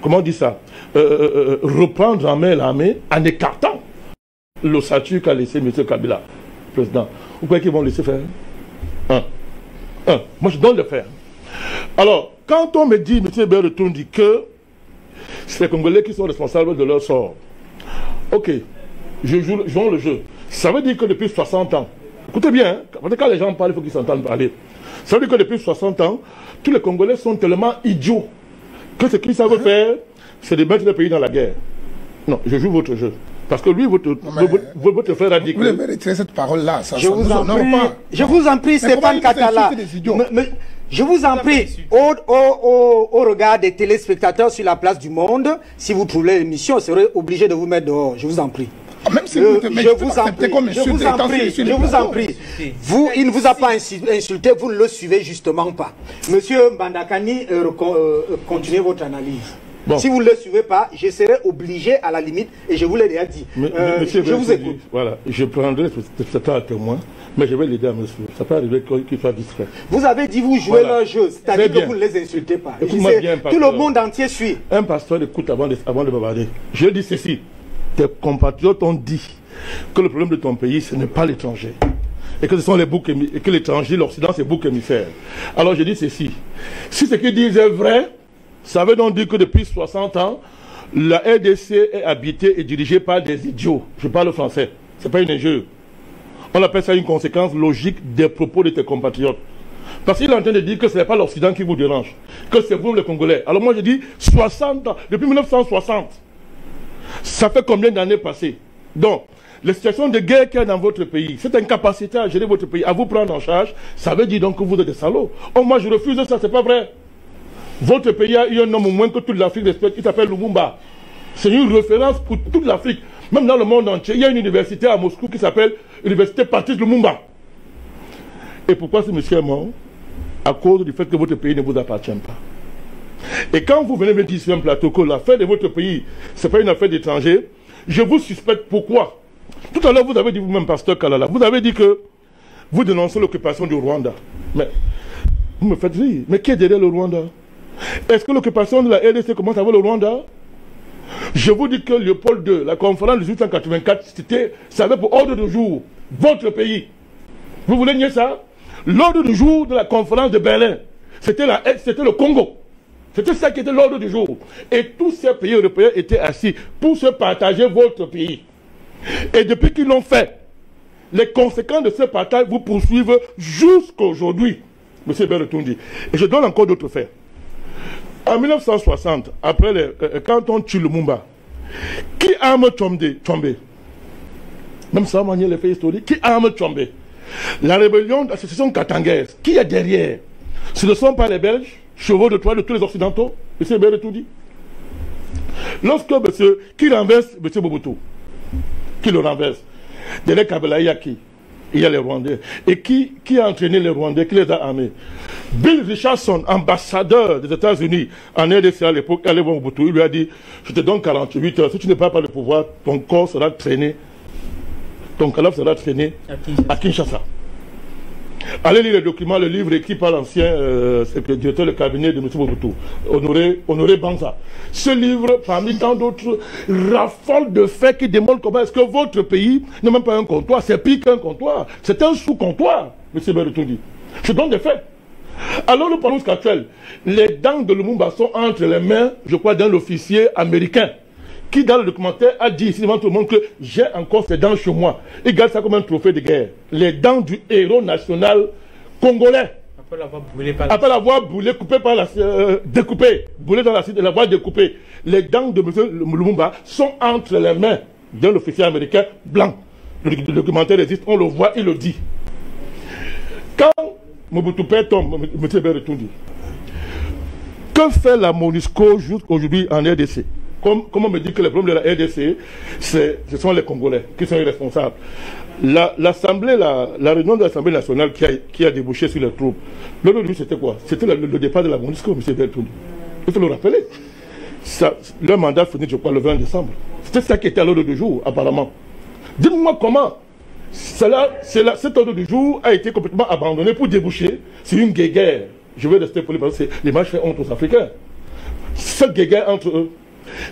comment on dit ça, reprendre en main l'armée en écartant le statut qu'a laissé M. Kabila, président. Vous croyez qu'ils vont laisser faire? Moi je donne le faire. Alors, quand on me dit, M. Bertouni, que c'est les Congolais qui sont responsables de leur sort, ok, jouons le jeu. Ça veut dire que depuis 60 ans, écoutez bien, hein, quand les gens parlent, il faut qu'ils s'entendent parler. Ça veut dire que depuis 60 ans, tous les Congolais sont tellement idiots que ce qu'ils savent faire, c'est de mettre le pays dans la guerre. Non, je joue votre jeu. Parce que lui, votre frère a dit que...
Vous devez retirer cette parole-là.
Je vous en prie, Stéphane Katala. Je vous en prie, au regard des téléspectateurs sur la place du Monde, si vous trouvez l'émission, vous serez obligé de vous mettre dehors. Je vous en prie.
Même si vous
je vous en prie. Vous, il ne vous a pas insulté, vous ne le suivez justement pas. Monsieur Mbandakani, continuez votre analyse. Bon. Si vous ne le suivez pas, je serai obligé à la limite, et je vous l'ai déjà dit. Je vous écoute.
Voilà, je prendrai ce temps à témoin, mais je vais l'aider à me suivre. Ça peut arriver qu'il soit distrait.
Vous avez dit vous jouez leur jeu, c'est-à-dire que vous ne les insultez pas. Tout le monde entier suit.
Un pasteur écoute avant de bavarder. Je dis ceci. Tes compatriotes ont dit que le problème de ton pays, ce n'est pas l'étranger. Et que ce sont les boucs émissaires, et que l'étranger, l'Occident, c'est boucs émissaires. Alors je dis ceci. Si ce qu'ils disent est vrai, ça veut donc dire que depuis 60 ans, la RDC est habitée et dirigée par des idiots. Je parle français. Ce n'est pas une injure. On appelle ça une conséquence logique des propos de tes compatriotes. Parce qu'il est en train de dire que ce n'est pas l'Occident qui vous dérange, que c'est vous les Congolais. Alors moi je dis 60 ans, depuis 1960. Ça fait combien d'années passées? Donc, la situation de guerre qu'il y a dans votre pays, cette incapacité à gérer votre pays, à vous prendre en charge, ça veut dire donc que vous êtes des salauds. Oh, moi je refuse ça, c'est pas vrai. Votre pays a eu un homme au moins que toute l'Afrique respecte, qui s'appelle Lumumba. C'est une référence pour toute l'Afrique. Même dans le monde entier, il y a une université à Moscou qui s'appelle l'université Patrice Lumumba. Et pourquoi ce monsieur est mort? À cause du fait que votre pays ne vous appartient pas. Et quand vous venez me dire sur un plateau que l'affaire de votre pays, ce n'est pas une affaire d'étranger, je vous suspecte pourquoi. Tout à l'heure, vous avez dit vous-même, pasteur Kalala, vous avez dit que vous dénoncez l'occupation du Rwanda. Mais vous me faites rire. Mais qui est derrière le Rwanda? Est-ce que l'occupation de la RDC commence avec le Rwanda? Je vous dis que Léopold II, la conférence de 1884, ça avait pour ordre de jour votre pays. Vous voulez nier ça? L'ordre du jour de la conférence de Berlin, c'était le Congo. C'était ça qui était l'ordre du jour. Et tous ces pays européens étaient assis pour se partager votre pays. Et depuis qu'ils l'ont fait, les conséquences de ce partage vous poursuivent jusqu'à aujourd'hui, M. Bertondi. Et je donne encore d'autres faits. En 1960, après quand on tue Lumumba, qui arme Tchombe? Même ça, manier les faits historiques. Qui arme Tchombe? La rébellion de l'association katangaise. Qui est derrière? Ce ne sont pas les Belges, chevaux de Troie de tous les Occidentaux, M. Bertondi. Lorsque qui renverse M. Mobutu? Qui le renverse? Derrière Kabila, il y a qui? Il y a les Rwandais. Et qui a entraîné les Rwandais? Qui les a armés? Bill Richardson, ambassadeur des États-Unis en RDC à l'époque, allait voir Mobutu. Il lui a dit, je te donne 48 heures. Si tu n'es pas le pouvoir, ton corps sera traîné. Ton cadavre sera traîné à Kinshasa. Allez lire les documents, le livre écrit par l'ancien directeur de cabinet de M. Mobutu, Honoré Banza. Ce livre, parmi tant d'autres, raffole de faits qui démontrent comment est-ce que votre pays n'est même pas un comptoir, c'est pire qu'un comptoir, c'est un sous-comptoir, M. Bertondi. Je donne des faits. Alors nous parlons qu'actuel, les dents de Lumumba sont entre les mains, je crois, d'un officier américain, qui dans le documentaire a dit ici devant tout le monde que j'ai encore ces dents chez moi. Il garde ça comme un trophée de guerre. Les dents du héros national congolais. Après l'avoir brûlé, coupé par la découpé, brûlé dans l'acide et l'avoir découpé. Les dents de M. Lumumba sont entre les mains d'un officier américain blanc. Le documentaire existe, on le voit, il le dit. Quand Mobutu Père tombe, M. Bertondi, que fait la MONUSCO jusqu'aujourd'hui en RDC? Comme on me dit que les problèmes de la RDC, ce sont les Congolais qui sont responsables. La réunion de l'Assemblée nationale qui a débouché sur les troupes, l'ordre du jour c'était quoi? C'était le départ de la MONUSCO, M. Bertondi. Il faut le rappeler. Leur mandat finit, je crois, le 20 décembre. C'était ça qui était à l'ordre du jour, apparemment. Dites-moi comment cet ordre du jour a été complètement abandonné pour déboucher sur une guéguerre. Je vais rester poli parce que l'image fait honte aux Africains. Cette guéguerre entre eux.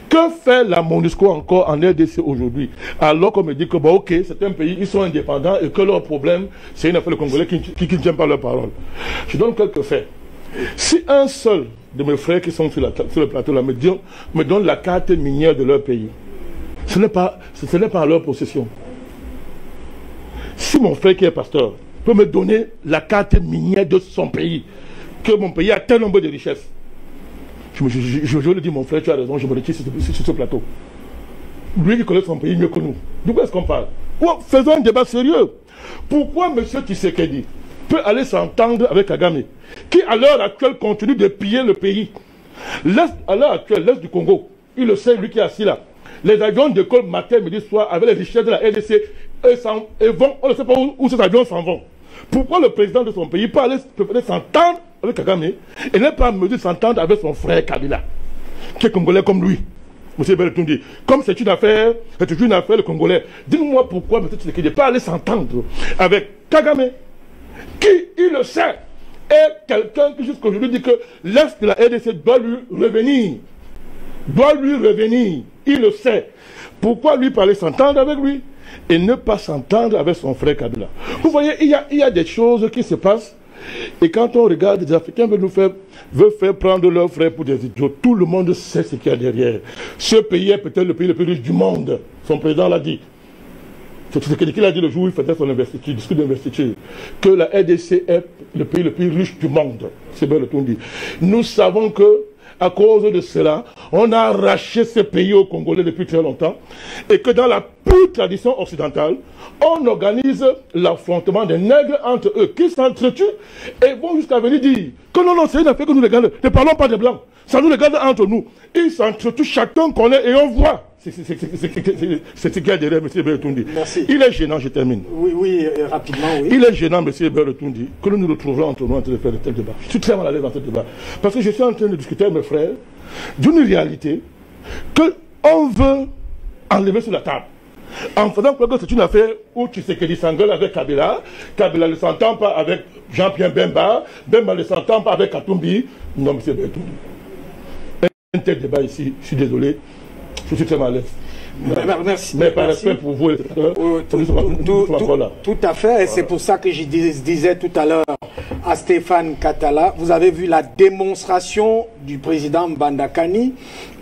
Que fait la MONUSCO encore en RDC aujourd'hui? Alors qu'on me dit que, bon, ok, c'est un pays, ils sont indépendants et que leur problème, c'est une affaire de Congolais qui ne tiennent pas leur parole. Je donne quelques faits. Si un seul de mes frères qui sont sur le plateau là me donne la carte minière de leur pays, ce n'est pas en leur possession. Si mon frère qui est pasteur peut me donner la carte minière de son pays, que mon pays a tel nombre de richesses, je lui dis, mon frère, tu as raison, je me retire sur ce plateau. Lui qui connaît son pays mieux que nous. De quoi est-ce qu'on parle? Faisons un débat sérieux. Pourquoi M. Tshisekedi peut aller s'entendre avec Kagame, qui à l'heure actuelle continue de piller le pays? À l'heure actuelle, l'Est du Congo, il le sait, lui qui est assis là. Les avions décollent matin, midi, soir, avec les richesses de la RDC, et vont, on ne sait pas où ces avions s'en vont. Pourquoi le président de son pays peut aller s'entendre avec Kagame et n'est pas en mesure de s'entendre avec son frère Kabila, qui est congolais comme lui, M. Bertondi? Comme c'est une affaire, le Congolais. Dis-moi pourquoi M. Tshisekedi ne peut pas aller s'entendre avec Kagame, qui, il le sait, est quelqu'un qui jusqu'aujourd'hui dit que l'Est de la RDC doit lui revenir. Il le sait. Pourquoi lui parler s'entendre avec lui et ne pas s'entendre avec son frère Kabila? Vous voyez, il y a des choses qui se passent. Et quand on regarde, les Africains veulent faire prendre leurs frères pour des idiots. Tout le monde sait ce qu'il y a derrière. Ce pays est peut-être le pays le plus riche du monde. Son président l'a dit. C'est ce qu'il a dit le jour où il faisait son discours d'investiture. Que la RDC est le pays le plus riche du monde. C'est bien le tout dit. Nous savons que, à cause de cela, on a arraché ce pays aux Congolais depuis très longtemps et que dans la pure tradition occidentale, on organise l'affrontement des nègres entre eux qui s'entretuent et vont jusqu'à venir dire que non, c'est une affaire que nous regarde. Ne parlons pas des blancs, ça nous regarde entre nous. Ils s'entretuent, chacun connaît et on voit. C'est ce qu'il y a derrière M. Bertondi.
Merci.
Il est gênant, je termine.
Oui, rapidement, oui.
Il est gênant, M. Bertondi, que nous nous retrouvions entre nous en train de faire de tels débats. Je suis très mal à l'aise dans ce débat. Parce que je suis en train de discuter avec mes frères d'une réalité qu'on veut enlever sur la table. En faisant croire que c'est une affaire où Tshisekedi s'engueule avec Kabila, Kabila ne s'entend pas avec Jean-Pierre Bemba, Bemba ne s'entend pas avec Katumbi. Non, M. Bertondi. Un tel débat ici, je suis désolé. Je suis très mal à l'aise.
Merci.
Mais par
merci.
respect pour vous,
Tout à fait, et c'est pour ça que je disais tout à l'heure à Stéphane Katala, vous avez vu la démonstration du président Mbandakani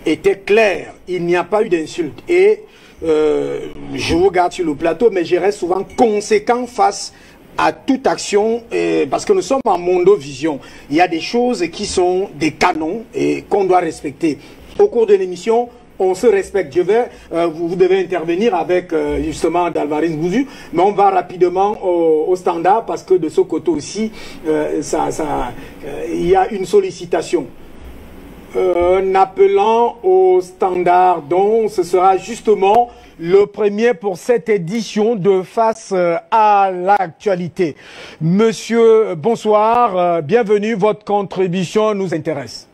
était claire, il n'y a pas eu d'insulte. Et je vous regarde sur le plateau, mais je reste souvent conséquent face à toute action, parce que nous sommes en mondovision. Il y a des choses qui sont des canons et qu'on doit respecter. Au cours de l'émission, on se respecte. Vous devez intervenir avec justement Dalvaris Bouzu, mais on va rapidement au standard parce que de ce côté aussi, il y a une sollicitation. En appelant au standard, donc ce sera justement le premier pour cette édition de Face à l'actualité. Monsieur, bonsoir, bienvenue, votre contribution nous intéresse.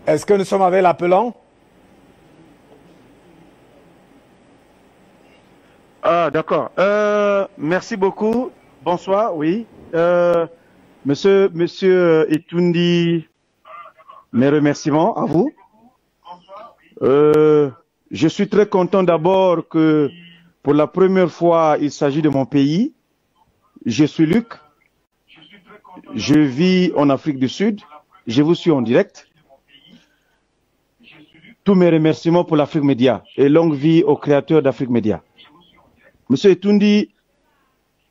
Est-ce que nous sommes avec l'appelant?
Ah, d'accord. Merci beaucoup. Bonsoir, oui. Monsieur Itundi, mes remerciements à vous. Je suis très content d'abord que pour la première fois, il s'agit de mon pays. Je suis Luc. Je vis en Afrique du Sud. Je vous suis en direct. Tous mes remerciements pour l'Afrique Média et longue vie aux créateurs d'Afrique Média. Monsieur Itundi,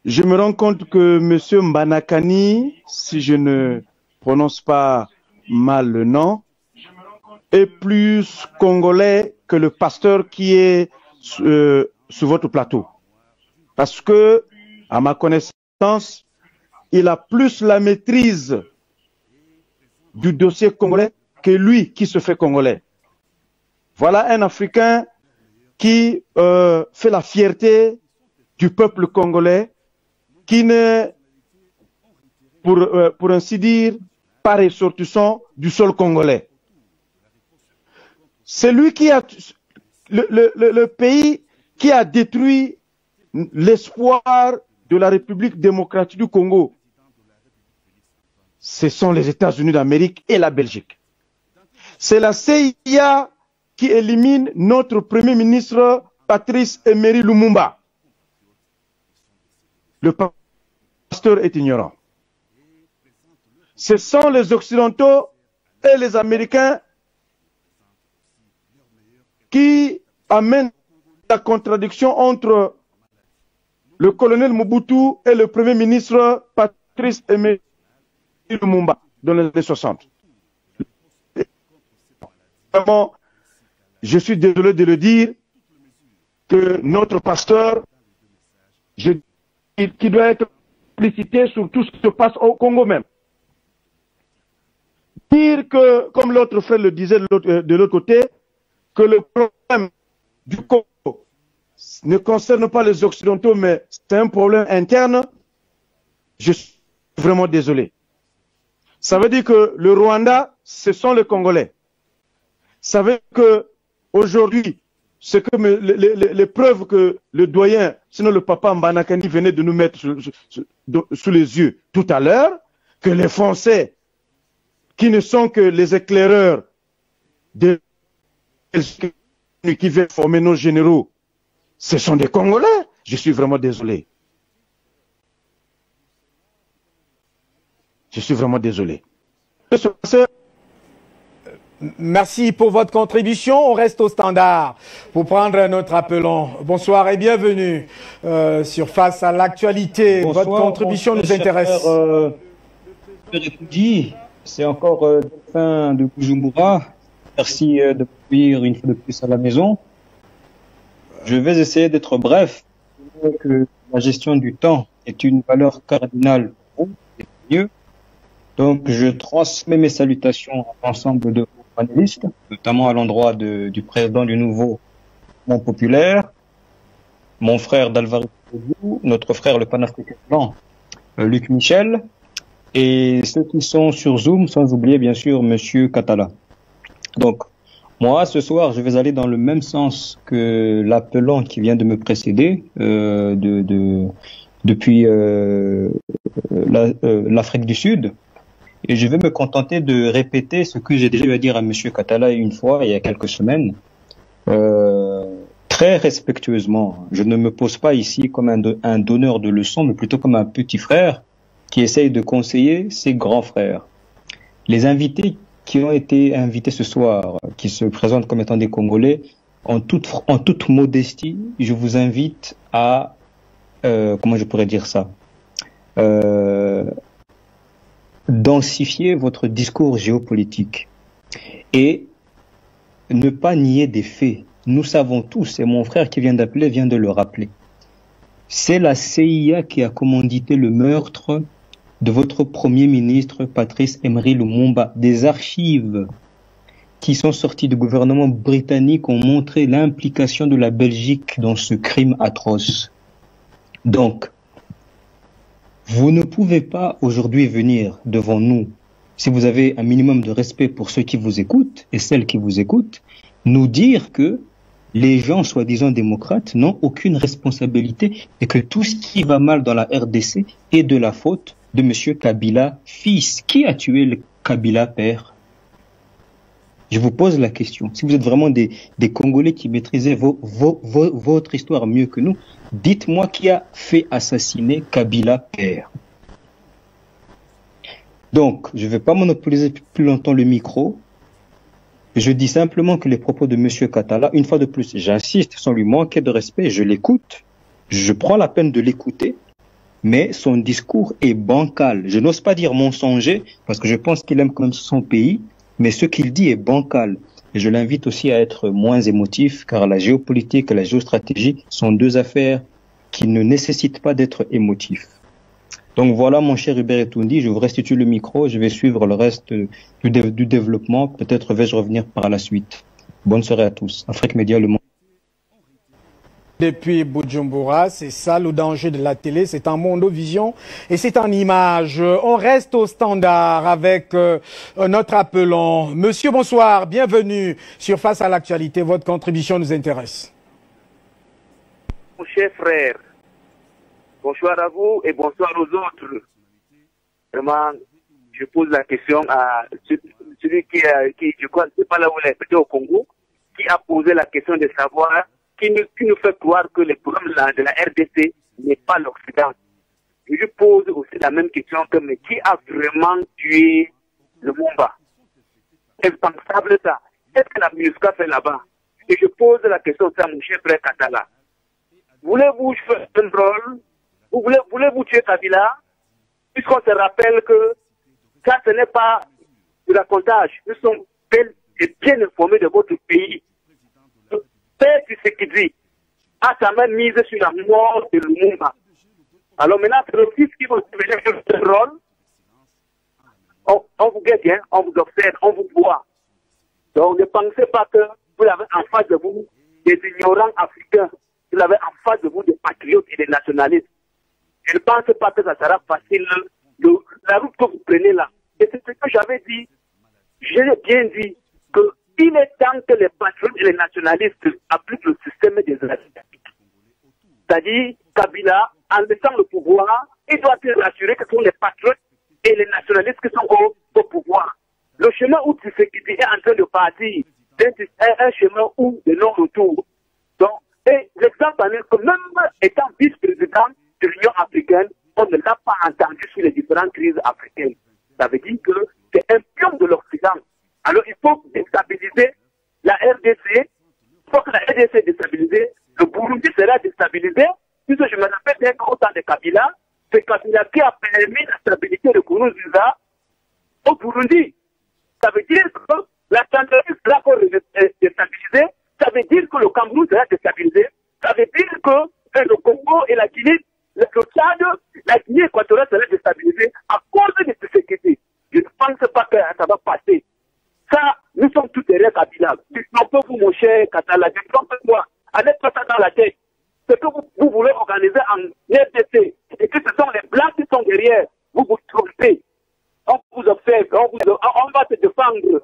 je me rends compte que Monsieur Mbandakani, si je ne prononce pas mal le nom, est plus congolais que le pasteur qui est sur votre plateau. Parce que, à ma connaissance, il a plus la maîtrise du dossier congolais que lui qui se fait congolais. Voilà un Africain qui fait la fierté du peuple congolais, qui n'est, pour ainsi dire, pas ressortissant du sol congolais. C'est lui qui a le pays qui a détruit l'espoir de la République démocratique du Congo. Ce sont les États-Unis d'Amérique et la Belgique. C'est la CIA qui élimine notre Premier ministre Patrice Emery Lumumba. Le pasteur est ignorant. Ce sont les Occidentaux et les Américains qui amènent la contradiction entre le colonel Mobutu et le Premier ministre Patrice Emery Lumumba dans les années 60. Vraiment, je suis désolé de le dire, que notre pasteur, qui doit être explicité sur tout ce qui se passe au Congo même. Dire que, comme l'autre frère le disait de l'autre côté, que le problème du Congo ne concerne pas les Occidentaux, mais c'est un problème interne, je suis vraiment désolé. Ça veut dire que le Rwanda, ce sont les Congolais. Ça veut dire que aujourd'hui, c'est que les preuves que le doyen, sinon le papa Mbandakani venait de nous mettre sous les yeux tout à l'heure, que les Français, qui ne sont que les éclaireurs qui viennent former nos généraux, ce sont des Congolais. Je suis vraiment désolé. Je suis vraiment désolé.
Merci pour votre contribution. On reste au standard pour prendre notre appelant. Bonsoir et bienvenue sur Face à l'actualité. Votre contribution nous intéresse.
C'est encore fin de Bujumbura. Merci de venir une fois de plus à la maison. Je vais essayer d'être bref. Que la gestion du temps est une valeur cardinale pour vous, c'est mieux. Donc, je transmets mes salutations à l'ensemble de vos panélistes, notamment à l'endroit du président du nouveau Mouvement populaire, mon frère Dalvaris Bouzu, notre frère le panafricain blanc, Luc Michel, et ceux qui sont sur Zoom, sans oublier bien sûr Monsieur Katala. Donc, moi, ce soir, je vais aller dans le même sens que l'appelant qui vient de me précéder, depuis l'Afrique du Sud. Et je vais me contenter de répéter ce que j'ai déjà eu à dire à Monsieur Katala une fois, il y a quelques semaines. Très respectueusement, je ne me pose pas ici comme un donneur de leçons, mais plutôt comme un petit frère qui essaye de conseiller ses grands frères. Les invités qui ont été invités ce soir, qui se présentent comme étant des Congolais, en toute modestie, je vous invite à, comment je pourrais dire ça, densifier votre discours géopolitique et ne pas nier des faits. Nous savons tous, et mon frère qui vient d'appeler vient de le rappeler. C'est la CIA qui a commandité le meurtre de votre premier ministre Patrice Emery Lumumba. Des archives qui sont sorties du gouvernement britannique ont montré l'implication de la Belgique dans ce crime atroce. Donc, vous ne pouvez pas aujourd'hui venir devant nous, si vous avez un minimum de respect pour ceux qui vous écoutent et celles qui vous écoutent, nous dire que les gens soi-disant démocrates n'ont aucune responsabilité et que tout ce qui va mal dans la RDC est de la faute de M. Kabila, fils. Qui a tué le Kabila, père? Je vous pose la question. Si vous êtes vraiment des Congolais qui maîtrisez votre histoire mieux que nous, dites-moi qui a fait assassiner Kabila, père. Donc, je ne vais pas monopoliser plus longtemps le micro. Je dis simplement que les propos de M. Katala, une fois de plus, j'insiste, sans lui manquer de respect, je l'écoute, je prends la peine de l'écouter, mais son discours est bancal. Je n'ose pas dire mensonger, parce que je pense qu'il aime quand même son pays, mais ce qu'il dit est bancal. Et je l'invite aussi à être moins émotif, car la géopolitique et la géostratégie sont deux affaires qui ne nécessitent pas d'être émotifs. Donc voilà, mon cher Hubert Etoundi, je vous restitue le micro, je vais suivre le reste du développement, peut-être vais-je revenir par la suite. Bonne soirée à tous. Afrique Média, le monde.
Depuis Bujumbura, c'est ça le danger de la télé, c'est en mondovision et c'est en image. On reste au standard avec notre appelant. Monsieur, bonsoir, bienvenue sur Face à l'actualité, votre contribution nous intéresse.
Mon cher frère, bonsoir à vous et bonsoir aux autres. Vraiment, je pose la question à celui qui je crois, c'est pas là où il est, peut-être au Congo, qui a posé la question de savoir, qui nous fait croire que le problème de la RDC n'est pas l'Occident. Je pose aussi la même question que, mais qui a vraiment tué le Lumumba? Est-ce pensable ça? Est-ce que la MINUSCA fait là-bas? Et je pose la question à mon cher frère Katala. Voulez-vous faire un rôle? Voulez-vous tuer Kabila? Puisqu'on se rappelle que ça, ce n'est pas du racontage. Nous sommes bien informés de votre pays. Père Tshisekedi a sa main mise sur la mort de Lumumba. Alors maintenant, c'est le fils qui va devenir ce rôle. On vous guette, hein, on vous observe, on vous voit. Donc ne pensez pas que vous avez en face de vous des ignorants africains. Vous avez en face de vous des patriotes et des nationalistes. Je ne pense pas que ça sera facile, la route que vous prenez là. Et c'est ce que j'avais dit. J'ai bien dit qu'il est temps que les patriotes et les nationalistes appliquent le système des asiatiques. C'est-à-dire, Kabila, en laissant le pouvoir, il doit se rassurer que ce sont les patriotes et les nationalistes qui sont au pouvoir. Le chemin où Tshisekedi est en train de partir, c'est un chemin où de non-retour. Donc, et l'exemple en est que même étant vice-président de l'Union africaine, on ne l'a pas entendu sur les différentes crises africaines. Ça veut dire que c'est un pion de l'Occident. Alors il faut déstabiliser la RDC. Il faut que la RDC soit déstabilisée. Le Burundi sera déstabilisé. Puisque je me rappelle bien qu'au temps de Kabila, c'est Kabila qui a permis la stabilité de Nkurunziza au Burundi. Ça veut dire que la Tanzanie sera déstabilisée. Ça veut dire que le Cameroun sera déstabilisé. Ça veut dire que le Congo et la Guinée, le Tchad, la Guinée équatoriale sera déstabilisée à cause de ce sécurité. Je ne pense pas que ça va passer. Ça, nous sommes tous derrière Kabila. Détrompez-vous, mon cher Katala, détrompez-moi. Allez pas ça dans la tête. Ce que vous voulez organiser en RDC, et que ce sont les Blancs qui sont derrière, vous vous trompez. On vous observe, on va se défendre.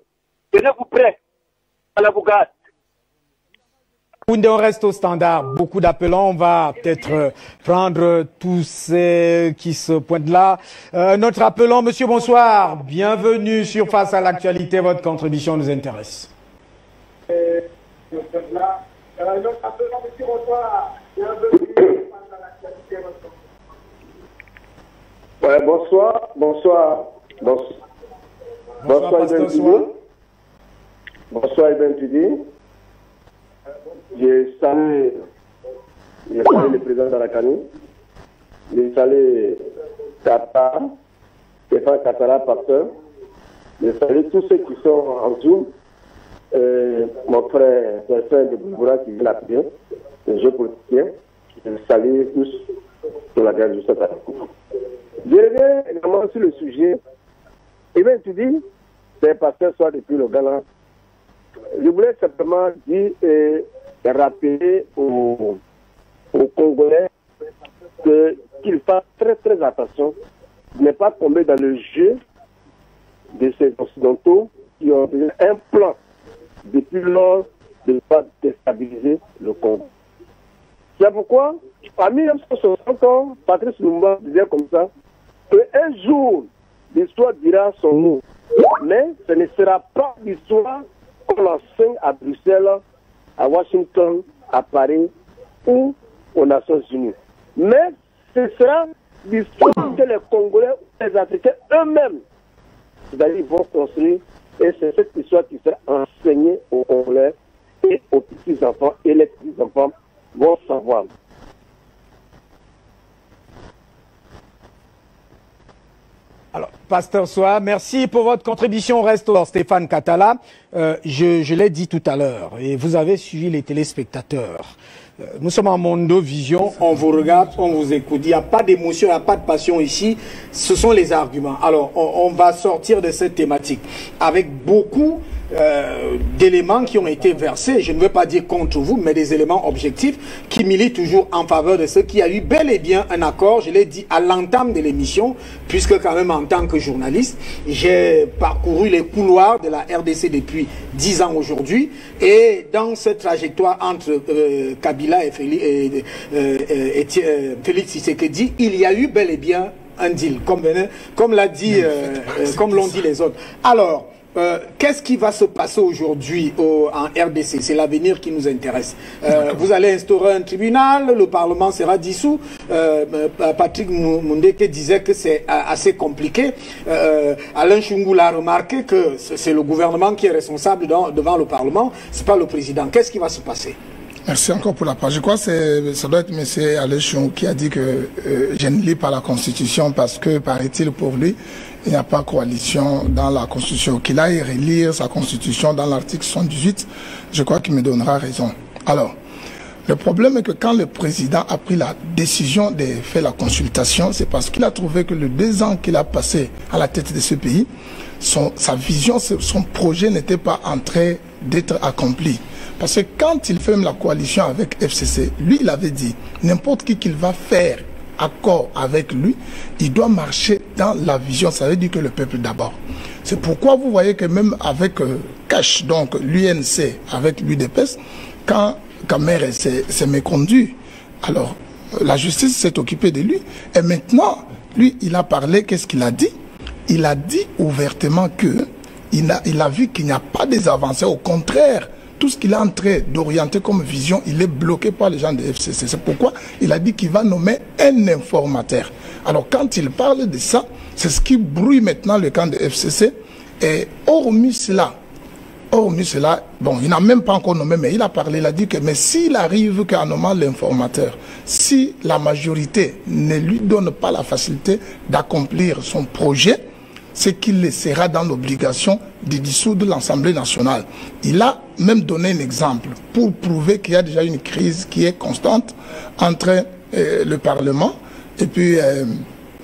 Tenez-vous prêts à la bougade.
On reste au standard. Beaucoup d'appelants. On va peut-être prendre tous ceux qui se pointent là. Notre appelant, monsieur, bonsoir. Bienvenue sur Face à l'actualité. Votre contribution nous intéresse.
Ouais, bonsoir. Bonsoir, Ibn Tudi. Bonsoir, Ibn Tudi. J'ai salué le président d'Arakani. J'ai salué Qatar, Stéphane Katara, pasteur. J'ai salué tous ceux qui sont en Zoom. Mon frère de Bouboura qui vient l'appeler, le jeu politicien. Je salue tous pour la guerre juste à la coupe. Je reviens également sur le sujet. Ibn Tudi, c'est pasteur soit depuis le Ghana. Je voulais simplement dire et rappeler aux Congolais qu'ils fassent très attention de ne pas tomber dans le jeu de ces Occidentaux qui ont un plan depuis lors de ne pas déstabiliser le Congo. C'est pourquoi, en 1960 ans, Patrice Lumumba disait comme ça, qu'un jour, l'histoire dira son mot. Mais ce ne sera pas l'histoire qu'on enseigne à Bruxelles, à Washington, à Paris ou aux Nations Unies. Mais ce sera l'histoire que les Congolais ou les Africains eux-mêmes, c'est-à-dire, vont construire. Et c'est cette histoire qui sera enseignée aux Congolais et aux petits-enfants. Et les petits-enfants vont savoir.
Alors, Pasteur Soa, merci pour votre contribution au restaurant Stéphane Katala. Je l'ai dit tout à l'heure, et vous avez suivi les téléspectateurs. Nous sommes en Mondo Vision, on vous regarde, on vous écoute. Il n'y a pas d'émotion, il n'y a pas de passion ici. Ce sont les arguments. Alors, on va sortir de cette thématique avec beaucoup d'éléments qui ont été versés. Je ne veux pas dire contre vous, mais des éléments objectifs qui militent toujours en faveur de ce qui a eu bel et bien un accord. Je l'ai dit à l'entame de l'émission, puisque quand même en tant que journaliste, j'ai parcouru les couloirs de la RDC depuis 10 ans aujourd'hui. Et dans cette trajectoire entre Kabila et Félix Tshisekedi, il y a eu bel et bien un deal, comme l'ont dit les autres. Alors, qu'est-ce qui va se passer aujourd'hui en RDC? C'est l'avenir qui nous intéresse. Vous allez instaurer un tribunal, le Parlement sera dissous. Patrick Mundeke disait que c'est assez compliqué. Alain Chungula a remarqué que c'est le gouvernement qui est responsable devant le Parlement, c'est pas le président. Qu'est-ce qui va se passer?
Merci encore pour la page. Je crois que ça doit être M. Alain Chungula qui a dit que je ne lis pas la Constitution parce que, paraît-il, pour lui, il n'y a pas coalition dans la Constitution. Qu'il aille relire sa Constitution dans l'article 78, je crois qu'il me donnera raison. Alors, le problème est que quand le président a pris la décision de faire la consultation, c'est parce qu'il a trouvé que les 2 ans qu'il a passé à la tête de ce pays, sa vision, son projet n'était pas en train d'être accompli. Parce que quand il fait la coalition avec FCC, lui, il avait dit, n'importe qui qu'il va faire accord avec lui, il doit marcher dans la vision, ça veut dire que le peuple d'abord. C'est pourquoi vous voyez que même avec Cash, donc l'UNC, avec l'UDPS, quand Kamer s'est méconduit, alors la justice s'est occupée de lui, et maintenant, lui, il a parlé, qu'est-ce qu'il a dit? Il a dit ouvertement que il a vu qu'il n'y a pas des avancées, au contraire, tout ce qu'il est en train d'orienter comme vision, il est bloqué par les gens de FCC. C'est pourquoi il a dit qu'il va nommer un informateur. Alors quand il parle de ça, c'est ce qui brouille maintenant le camp de FCC. Et hormis cela, bon, il n'a même pas encore nommé, mais il a parlé, il a dit que mais s'il arrive qu'en nommant l'informateur, si la majorité ne lui donne pas la facilité d'accomplir son projet, c'est qu'il sera dans l'obligation de dissoudre l'Assemblée nationale. Il a même donné un exemple pour prouver qu'il y a déjà une crise qui est constante entre le Parlement et puis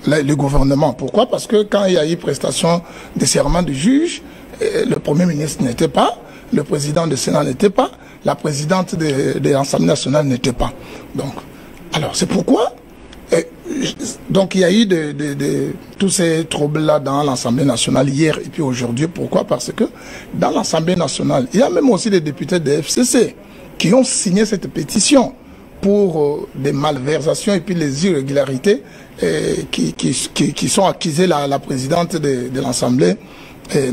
le gouvernement. Pourquoi? Parce que quand il y a eu prestation de serment du juge, le Premier ministre n'était pas, le président du Sénat n'était pas, la présidente de l'Assemblée nationale n'était pas. Donc, alors c'est pourquoi donc il y a eu tous ces troubles-là dans l'Assemblée nationale hier et puis aujourd'hui. Pourquoi? Parce que dans l'Assemblée nationale, il y a même aussi des députés de FCC. qui ont signé cette pétition pour des malversations et puis les irrégularités qui sont accusées la présidente de l'Assemblée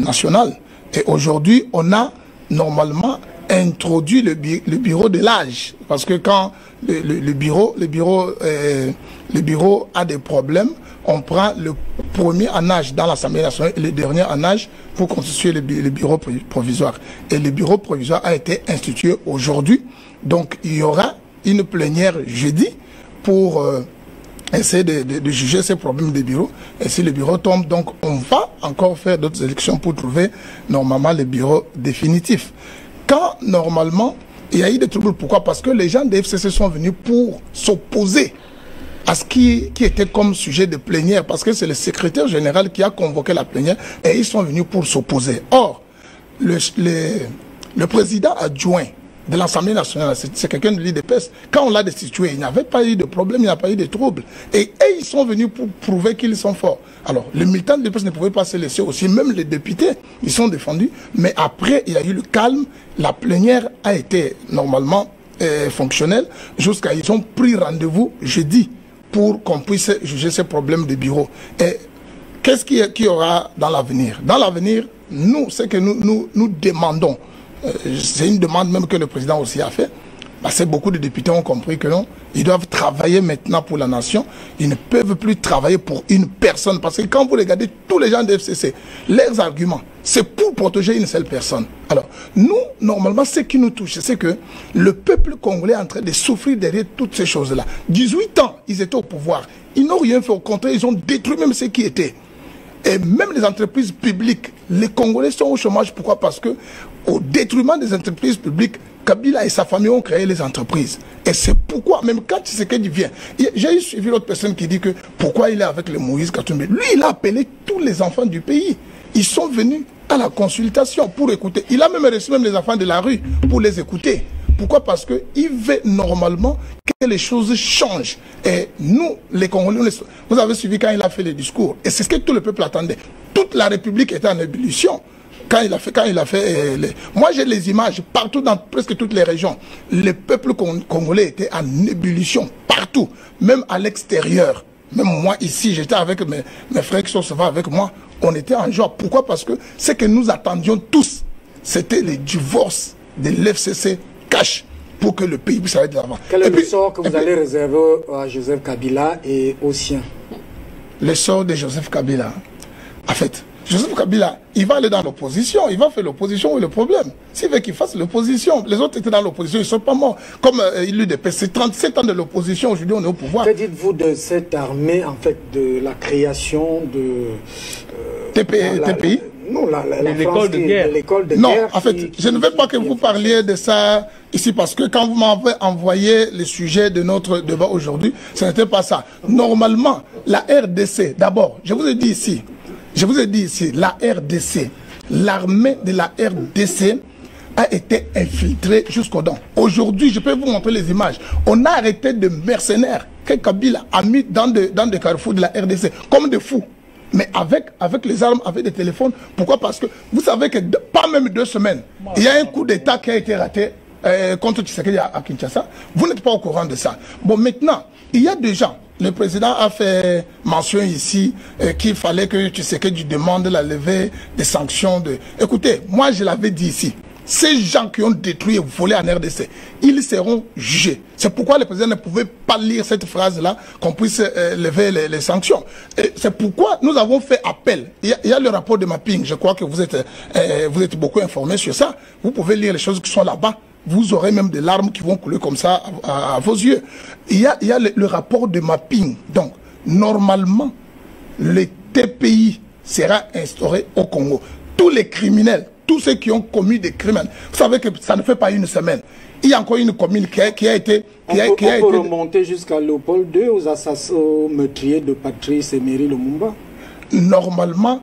nationale. Et aujourd'hui, on a normalement introduit le bureau de l'âge, parce que quand le bureau a des problèmes, on prend le premier en âge dans l'Assemblée nationale et le dernier en âge pour constituer le bureau provisoire. Et le bureau provisoire a été institué aujourd'hui. Donc il y aura une plénière jeudi pour essayer de juger ces problèmes des bureaux. Et si le bureau tombe, donc on va encore faire d'autres élections pour trouver normalement le bureau définitif. Quand normalement il y a eu des troubles, pourquoi? Parce que les gens des FCC sont venus pour s'opposer à ce qui était comme sujet de plénière, parce que c'est le secrétaire général qui a convoqué la plénière et ils sont venus pour s'opposer. Or, le président adjoint de l'Assemblée nationale, c'est quelqu'un de l'IDPS. Quand on l'a destitué, il n'y avait pas eu de problème, il n'y a pas eu de trouble. Et ils sont venus pour prouver qu'ils sont forts. Alors, les militants de l'IDPS ne pouvaient pas se laisser aussi, même les députés, ils sont défendus. Mais après, il y a eu le calme, la plénière a été normalement fonctionnelle, jusqu'à ils ont pris rendez-vous jeudi pour qu'on puisse juger ces problèmes de bureau. Et qu'est-ce qu'il y aura dans l'avenir? Dans l'avenir, nous, ce que nous demandons, c'est une demande même que le président aussi a fait, parce que beaucoup de députés ont compris que non, ils doivent travailler maintenant pour la nation, ils ne peuvent plus travailler pour une personne, parce que quand vous regardez tous les gens de FCC, leurs arguments, c'est pour protéger une seule personne. Alors, nous, normalement, ce qui nous touche, c'est que le peuple congolais est en train de souffrir derrière toutes ces choses-là. 18 ans, ils étaient au pouvoir, ils n'ont rien fait, au contraire, ils ont détruit même ce qui était. Et même les entreprises publiques, les Congolais sont au chômage. Pourquoi? Parce que au détriment des entreprises publiques, Kabila et sa famille ont créé les entreprises. Et c'est pourquoi, même quand Tshisekedi vient, j'ai suivi l'autre personne qui dit que pourquoi il est avec le Moïse Katumbi. Lui, il a appelé tous les enfants du pays. Ils sont venus à la consultation pour écouter. Il a même reçu les enfants de la rue pour les écouter. Pourquoi? Parce qu'il veut normalement que les choses changent. Et nous, les Congolais, vous avez suivi quand il a fait le discours. Et c'est ce que tout le peuple attendait. Toute la République était en ébullition. Quand il a fait Moi, j'ai les images partout dans presque toutes les régions. Le peuple congolais était en ébullition partout, même à l'extérieur. Même moi, ici, j'étais avec mes frères qui sont souvent avec moi. On était en joie. Pourquoi? Parce que ce que nous attendions tous, c'était le divorce de l'FCC cash pour que le pays puisse aller de l'avant.
Quel est le sort que vous allez réserver à Joseph Kabila et aux siens?
Le sort de Joseph Kabila, en fait, Joseph Kabila, il va aller dans l'opposition, il va faire l'opposition, où est le problème? S'il veut qu'il fasse l'opposition, les autres étaient dans l'opposition, ils ne sont pas morts. Comme l'UDP, c'est 37 ans de l'opposition, aujourd'hui on est au pouvoir.
Que dites-vous de cette armée, en fait, de la création de...
TPI?
Non, l'école de guerre.
Non, en fait, je ne veux pas que vous parliez de ça ici, parce que quand vous m'avez envoyé le sujet de notre débat aujourd'hui, ce n'était pas ça. Normalement, la RDC, d'abord, je vous ai dit ici, la RDC, l'armée de la RDC a été infiltrée jusqu'aux dents. Aujourd'hui, je peux vous montrer les images. On a arrêté de mercenaires que Kabila a mis dans des carrefours de la RDC, comme des fous. Mais avec les armes, avec des téléphones. Pourquoi? Parce que vous savez que pas même 2 semaines, il y a un coup d'État qui a été raté contre Tshisekedi à Kinshasa. Vous n'êtes pas au courant de ça. Bon, maintenant, il y a des gens. Le président a fait mention ici qu'il fallait que Tshisekedi demande la levée des sanctions. Écoutez, moi je l'avais dit ici. Ces gens qui ont détruit et volé en RDC, ils seront jugés. C'est pourquoi le président ne pouvait pas lire cette phrase-là, qu'on puisse lever les sanctions. C'est pourquoi nous avons fait appel. Il y a le rapport de mapping, je crois que vous êtes beaucoup informés sur ça. Vous pouvez lire les choses qui sont là-bas. Vous aurez même des larmes qui vont couler comme ça à vos yeux. Il y a le rapport de mapping. Donc, normalement, le TPI sera instauré au Congo. Tous les criminels, tous ceux qui ont commis des crimes, vous savez que ça ne fait pas 1 semaine. Il y a encore une commune qui a été...
On peut remonter jusqu'à Léopold II, aux assassins meurtriers de Patrice Emery Lumumba.
Normalement,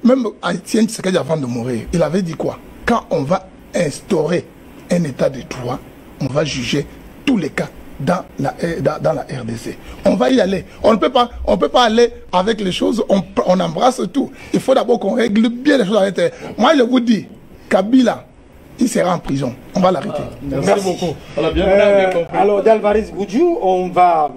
même Etienne Tshisekedi avant de mourir, il avait dit quoi? Quand on va instaurer un état de droit, on va juger tous les cas dans la RDC. On va y aller. On ne peut pas aller avec les choses, on embrasse tout. Il faut d'abord qu'on règle bien les choses à l'intérieur. Moi, je vous dis, Kabila, il sera en prison. On va l'arrêter.
Merci beaucoup. Alors, d'Alvarez Goudjou, on va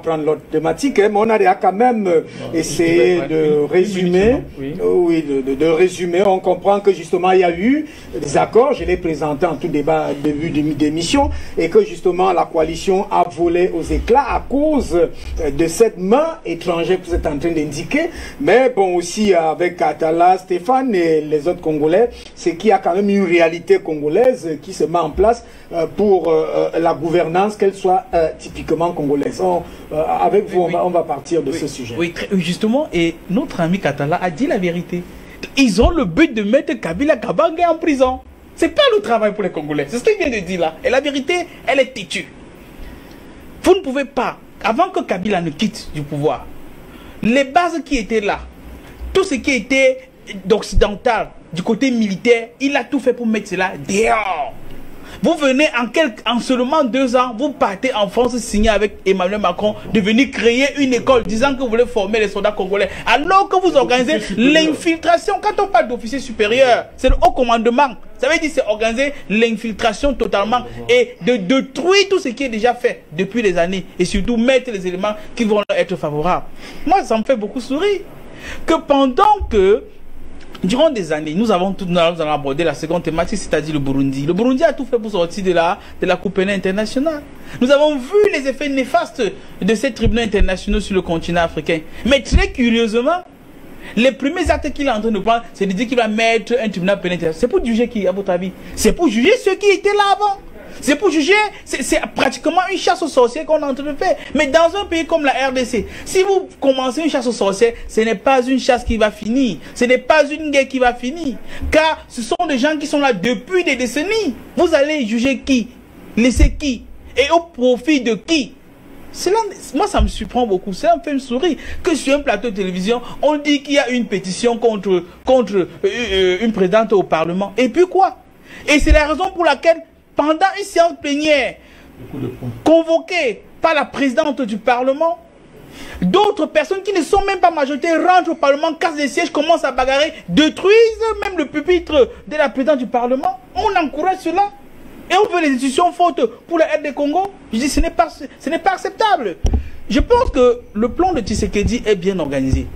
prendre l'autre thématique, hein, mais on a quand même essayé de résumer. Oui, de résumer. On comprend que justement, il y a eu des accords. Je l'ai présenté en tout début d'émission, et que justement, la coalition a volé aux éclats à cause de cette main étrangère que vous êtes en train d'indiquer. Mais bon, aussi avec Katala, Stéphane et les autres Congolais, c'est qu'il y a quand même une réalité congolaise qui se met en place pour la gouvernance, qu'elle soit typiquement congolaise. Avec vous, on va partir de ce sujet.
Oui, justement, et notre ami Katala a dit la vérité. Ils ont le but de mettre Kabila Kabange en prison. C'est pas le travail pour les Congolais. C'est ce qu'il vient de dire là. Et la vérité, elle est têtue. Vous ne pouvez pas, avant que Kabila ne quitte du pouvoir, les bases qui étaient là, tout ce qui était d'occidental, du côté militaire, il a tout fait pour mettre cela dehors. Vous venez en seulement 2 ans, vous partez en France signer avec Emmanuel Macron de venir créer une école disant que vous voulez former les soldats congolais. Alors que vous organisez l'infiltration. Quand on parle d'officier supérieur, c'est le haut commandement. Ça veut dire c'est organiser l'infiltration totalement et de détruire tout ce qui est déjà fait depuis des années. Et surtout mettre les éléments qui vont être favorables. Moi, ça me fait beaucoup sourire. Que pendant que durant des années, nous allons aborder la seconde thématique, c'est-à-dire le Burundi. Le Burundi a tout fait pour sortir de la Cour pénale internationale. Nous avons vu les effets néfastes de ces tribunaux internationaux sur le continent africain. Mais très curieusement, les premiers actes qu'il est en train de prendre, c'est de dire qu'il va mettre un tribunal pénal international. C'est pour juger qui, à votre avis? C'est pour juger ceux qui étaient là avant. C'est pour juger, c'est pratiquement une chasse aux sorciers qu'on est en train de faire. Mais dans un pays comme la RDC, si vous commencez une chasse aux sorciers, ce n'est pas une chasse qui va finir. Ce n'est pas une guerre qui va finir. Car ce sont des gens qui sont là depuis des décennies. Vous allez juger qui? Laisser qui? Et au profit de qui? Cela, moi, ça me surprend beaucoup. Cela me fait me sourire que sur un plateau de télévision, on dit qu'il y a une pétition contre une présidente au Parlement. Et puis quoi? Et c'est la raison pour laquelle pendant une séance plénière convoquée par la présidente du Parlement, d'autres personnes qui ne sont même pas majoritaires rentrent au Parlement, cassent des sièges, commencent à bagarrer, détruisent même le pupitre de la présidente du Parlement. On encourage cela. Et on veut les institutions fortes pour la RD Congo. Je dis ce n'est pas acceptable. Je pense que le plan de Tshisekedi est bien organisé.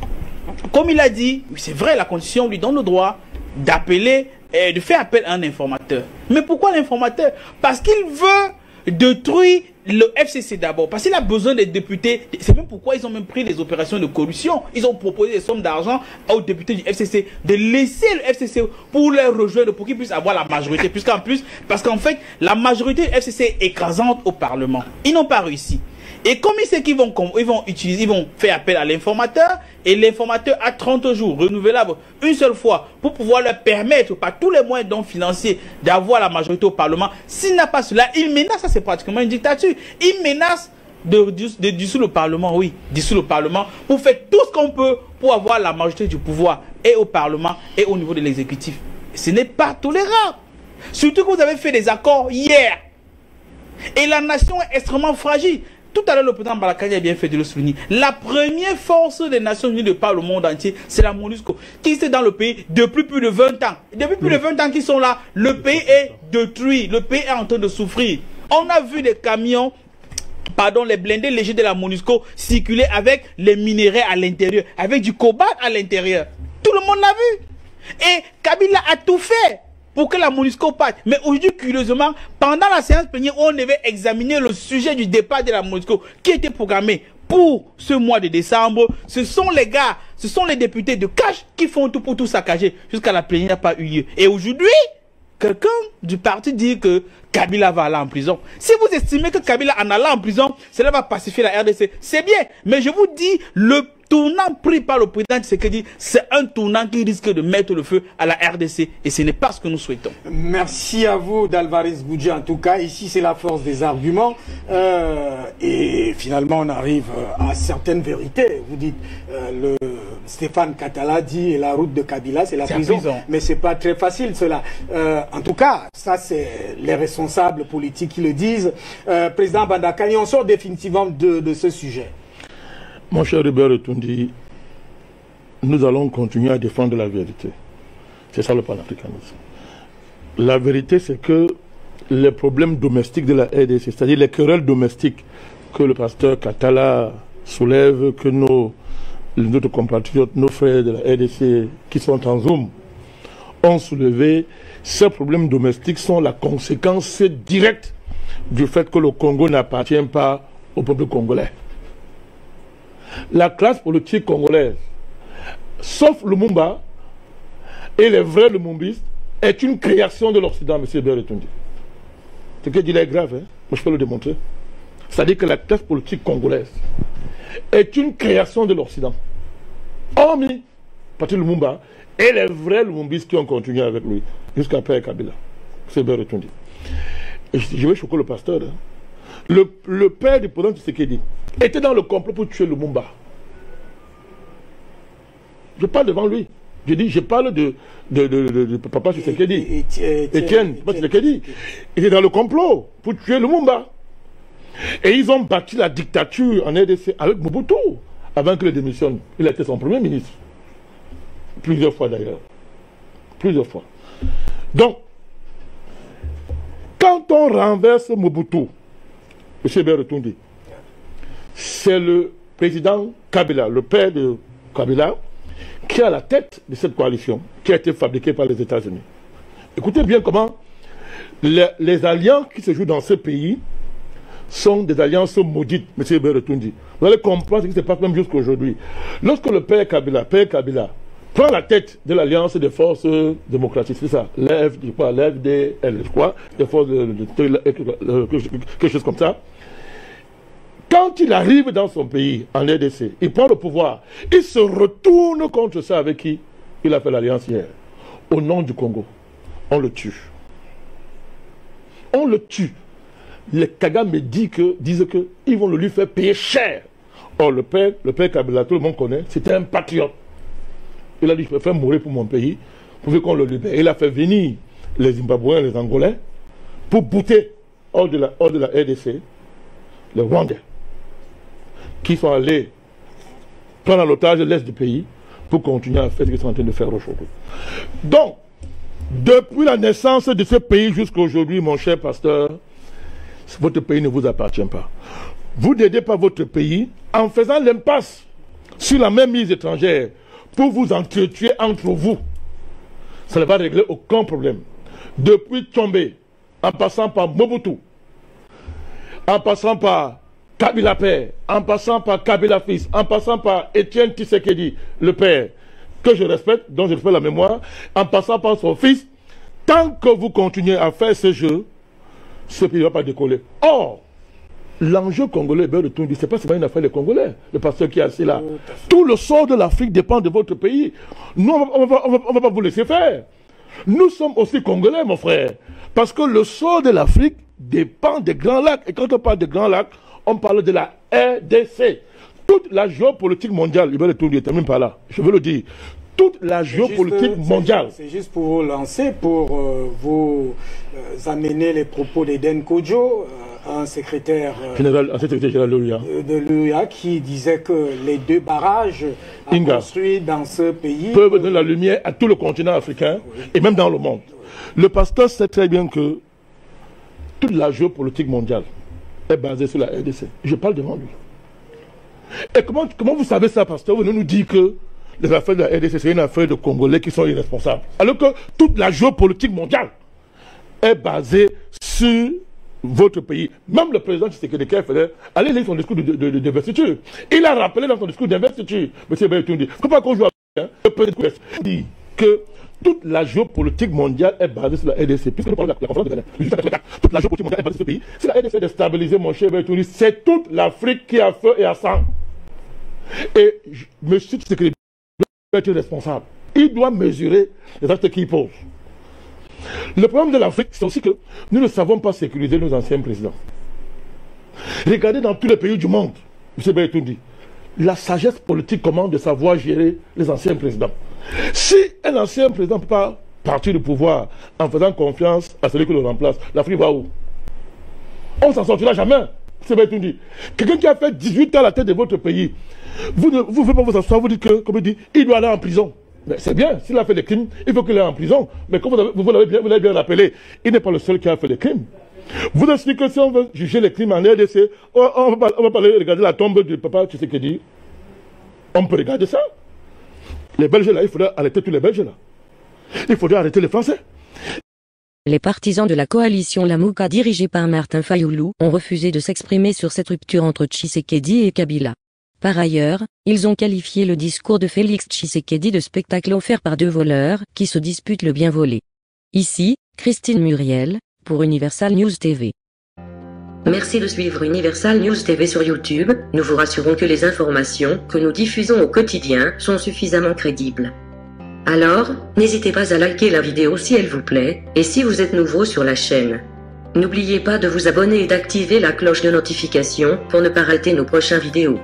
Comme il a dit, c'est vrai, la Constitution lui donne le droit d'appeler et de faire appel à un informateur. Mais pourquoi l'informateur? Parce qu'il veut détruire le FCC d'abord. Parce qu'il a besoin des députés. C'est même pourquoi ils ont même pris les opérations de corruption. Ils ont proposé des sommes d'argent aux députés du FCC de laisser le FCC pour les rejoindre, pour qu'ils puissent avoir la majorité. Puisqu'en plus, parce qu'en fait, la majorité du FCC est écrasante au Parlement. Ils n'ont pas réussi. Et comme ils savent qu'ils vont faire appel à l'informateur, et l'informateur a 30 jours renouvelables une seule fois pour pouvoir leur permettre, par tous les moyens donc financiers, d'avoir la majorité au Parlement. S'il n'a pas cela, il menace, ça c'est pratiquement une dictature, il menace de dissoudre le Parlement, oui, dissoudre le Parlement, pour faire tout ce qu'on peut pour avoir la majorité du pouvoir, et au Parlement, et au niveau de l'exécutif. Ce n'est pas tolérable. Surtout que vous avez fait des accords hier. Et la nation est extrêmement fragile. Tout à l'heure, le président Balakani a bien fait de le souligner. La première force des Nations Unies de par le monde entier, c'est la MONUSCO, qui est dans le pays depuis plus de 20 ans. Depuis plus de 20 ans qu'ils sont là, le pays est détruit, le pays est en train de souffrir. On a vu les camions, les blindés légers de la MONUSCO circuler avec les minéraux à l'intérieur, avec du cobalt à l'intérieur. Tout le monde l'a vu. Et Kabila a tout fait pour que la MONUSCO parte. Mais aujourd'hui, curieusement, pendant la séance plénière où on devait examiner le sujet du départ de la MONUSCO, qui était programmé pour ce mois de décembre, ce sont les gars, ce sont les députés de Cash qui font tout pour tout saccager. Jusqu'à la plénière n'a pas eu lieu. Et aujourd'hui, quelqu'un du parti dit que Kabila va aller en prison. Si vous estimez que Kabila en allant en prison, cela va pacifier la RDC, c'est bien. Mais je vous dis, le tournant pris par le président Tshisekedi, c'est un tournant qui risque de mettre le feu à la RDC. Et ce n'est pas ce que nous souhaitons.
Merci à vous, d'Alvarez Goudjou. En tout cas, ici, c'est la force des arguments. Et finalement, on arrive à certaines vérités. Vous dites, Stéphane Katala dit la route de Kabila, c'est la prison. Mais c'est pas très facile, cela. En tout cas, ça, c'est les responsables politiques qui le disent. Président Bandakani, on sort définitivement de ce sujet.
Mon cher Hubert Tundi, nous allons continuer à défendre la vérité. C'est ça le panafricanisme. La vérité, c'est que les problèmes domestiques de la RDC, c'est-à-dire les querelles domestiques que le pasteur Katala soulève, que notre compatriotes, nos frères de la RDC qui sont en Zoom ont soulevé, ces problèmes domestiques sont la conséquence directe du fait que le Congo n'appartient pas au peuple congolais. La classe politique congolaise, sauf Lumumba et les vrais lumumbistes, est une création de l'Occident, M. Berretundi. Ce que dit là est grave, hein? Moi je peux le démontrer. C'est-à-dire que la classe politique congolaise est une création de l'Occident. Hormis Patrice Lumumba et les vrais lumumbistes qui ont continué avec lui jusqu'après Kabila. C'est Berretundi. Et je vais choquer le pasteur. Hein? Le père du président Tshisekedi était dans le complot pour tuer Lumumba. Je parle devant lui. Je dis, je parle de papa Tshisekedi. Étienne Tshisekedi. Il est dans le complot pour tuer Lumumba. Et ils ont bâti la dictature en RDC avec Mobutu avant qu'il démissionne. Il a été son premier ministre. Plusieurs fois d'ailleurs. Plusieurs fois. Donc, quand on renverse Mobutu, M. Berretundi, c'est le président Kabila, le père de Kabila, qui est à la tête de cette coalition qui a été fabriquée par les États-Unis. Écoutez bien comment les alliances qui se jouent dans ce pays sont des alliances maudites, M. Berretundi. Vous allez comprendre ce qui se passe même jusqu'à aujourd'hui. Lorsque le père Kabila, prend la tête de l'alliance des forces démocratiques, c'est ça, l'FDL, je crois, des forces quelque chose comme ça. Quand il arrive dans son pays, en RDC, il prend le pouvoir, il se retourne contre ça avec qui il a fait l'alliance hier. Au nom du Congo, on le tue. On le tue. Les Kagame disent qu'ils vont le lui faire payer cher. Or, le père Kabila, tout le monde connaît, c'était un patriote. Il a dit, je préfère mourir pour mon pays, pour qu'on le libère. Il a fait venir les Zimbabwéens, les Angolais, pour bouter hors de la RDC, les Rwandais, qui sont allés prendre en otage l'est du pays pour continuer à faire ce qu'ils sont en train de faire aujourd'hui. Donc, depuis la naissance de ce pays jusqu'à aujourd'hui, mon cher pasteur, votre pays ne vous appartient pas. Vous n'aidez pas votre pays en faisant l'impasse sur la même mise étrangère pour vous entretuer entre vous. Ça ne va régler aucun problème. Depuis Tchombe, en passant par Mobutu, en passant par Kabila père, en passant par Kabila fils, en passant par Étienne Tshisekedi, le père, que je respecte, dont je fais la mémoire, en passant par son fils, tant que vous continuez à faire ce jeu, ce pays ne va pas décoller. Or, l'enjeu congolais, Berretundi, ce n'est pas seulement une affaire des Congolais, le pasteur qui est assis là. Tout le sort de l'Afrique dépend de votre pays. Nous, on ne va pas vous laisser faire. Nous sommes aussi Congolais, mon frère. Parce que le sort de l'Afrique dépend des Grands Lacs. Et quand on parle des Grands Lacs, on parle de la RDC. Toute la géopolitique mondiale, Berretundi ne termine pas là, je veux le dire. Toute la géopolitique mondiale.
C'est juste pour vous lancer, pour vous amener les propos d'Eden Kodjo, un secrétaire général de l'UA, qui disait que les 2 barrages construits dans ce pays
peuvent donner la lumière à tout le continent africain, oui, et même dans le monde. Le pasteur sait très bien que toute la géopolitique mondiale est basée sur la RDC. Je parle devant lui. Et comment vous savez ça, pasteur? Vous nous dites que les affaires de la RDC, c'est une affaire de Congolais qui sont irresponsables. Alors que toute la géopolitique mondiale est basée sur votre pays. Même le président Tshisekedi qui faisait aller lire son discours d'investiture. Il a rappelé dans son discours d'investiture, M. Berretundi, il ne faut pas qu'on joue avec le président dit que toute la géopolitique mondiale est basée sur la RDC. Puisque nous parlons de la conférence de Ghana, toute la géopolitique mondiale est basée sur ce pays. Si la RDC est déstabilisée, mon cher Berretundi, c'est toute l'Afrique qui a feu et à sang. Et M. Tshisekedi doit être responsable. Il doit mesurer les actes qu'il pose. Le problème de l'Afrique, c'est aussi que nous ne savons pas sécuriser nos anciens présidents. Regardez dans tous les pays du monde, M. Berretundi, la sagesse politique commande de savoir gérer les anciens présidents. Si un ancien président ne peut pas partir du pouvoir en faisant confiance à celui qui le remplace, l'Afrique va où? On ne s'en sortira jamais. M. Berretundi, quelqu'un qui a fait 18 ans à la tête de votre pays, vous ne pouvez pas vous asseoir, vous dites que, comme il dit, il doit aller en prison. C'est bien, s'il a fait des crimes, il faut qu'il est en prison. Mais comme vous l'avez bien rappelé, il n'est pas le seul qui a fait des crimes. Vous expliquez que si on veut juger les crimes en RDC, on va regarder la tombe du papa Tshisekedi. On peut regarder ça. Les Belges là, il faudrait arrêter tous les Belges là. Il faudrait arrêter les Français.
Les partisans de la coalition Lamouka dirigée par Martin Fayoulou ont refusé de s'exprimer sur cette rupture entre Tshisekedi et Kabila. Par ailleurs, ils ont qualifié le discours de Félix Tshisekedi de spectacle offert par deux voleurs qui se disputent le bien volé. Ici, Christine Muriel, pour Universal News TV.
Merci de suivre Universal News TV sur YouTube. Nous vous rassurons que les informations que nous diffusons au quotidien sont suffisamment crédibles. Alors, n'hésitez pas à liker la vidéo si elle vous plaît, et si vous êtes nouveau sur la chaîne. N'oubliez pas de vous abonner et d'activer la cloche de notification pour ne pas rater nos prochaines vidéos.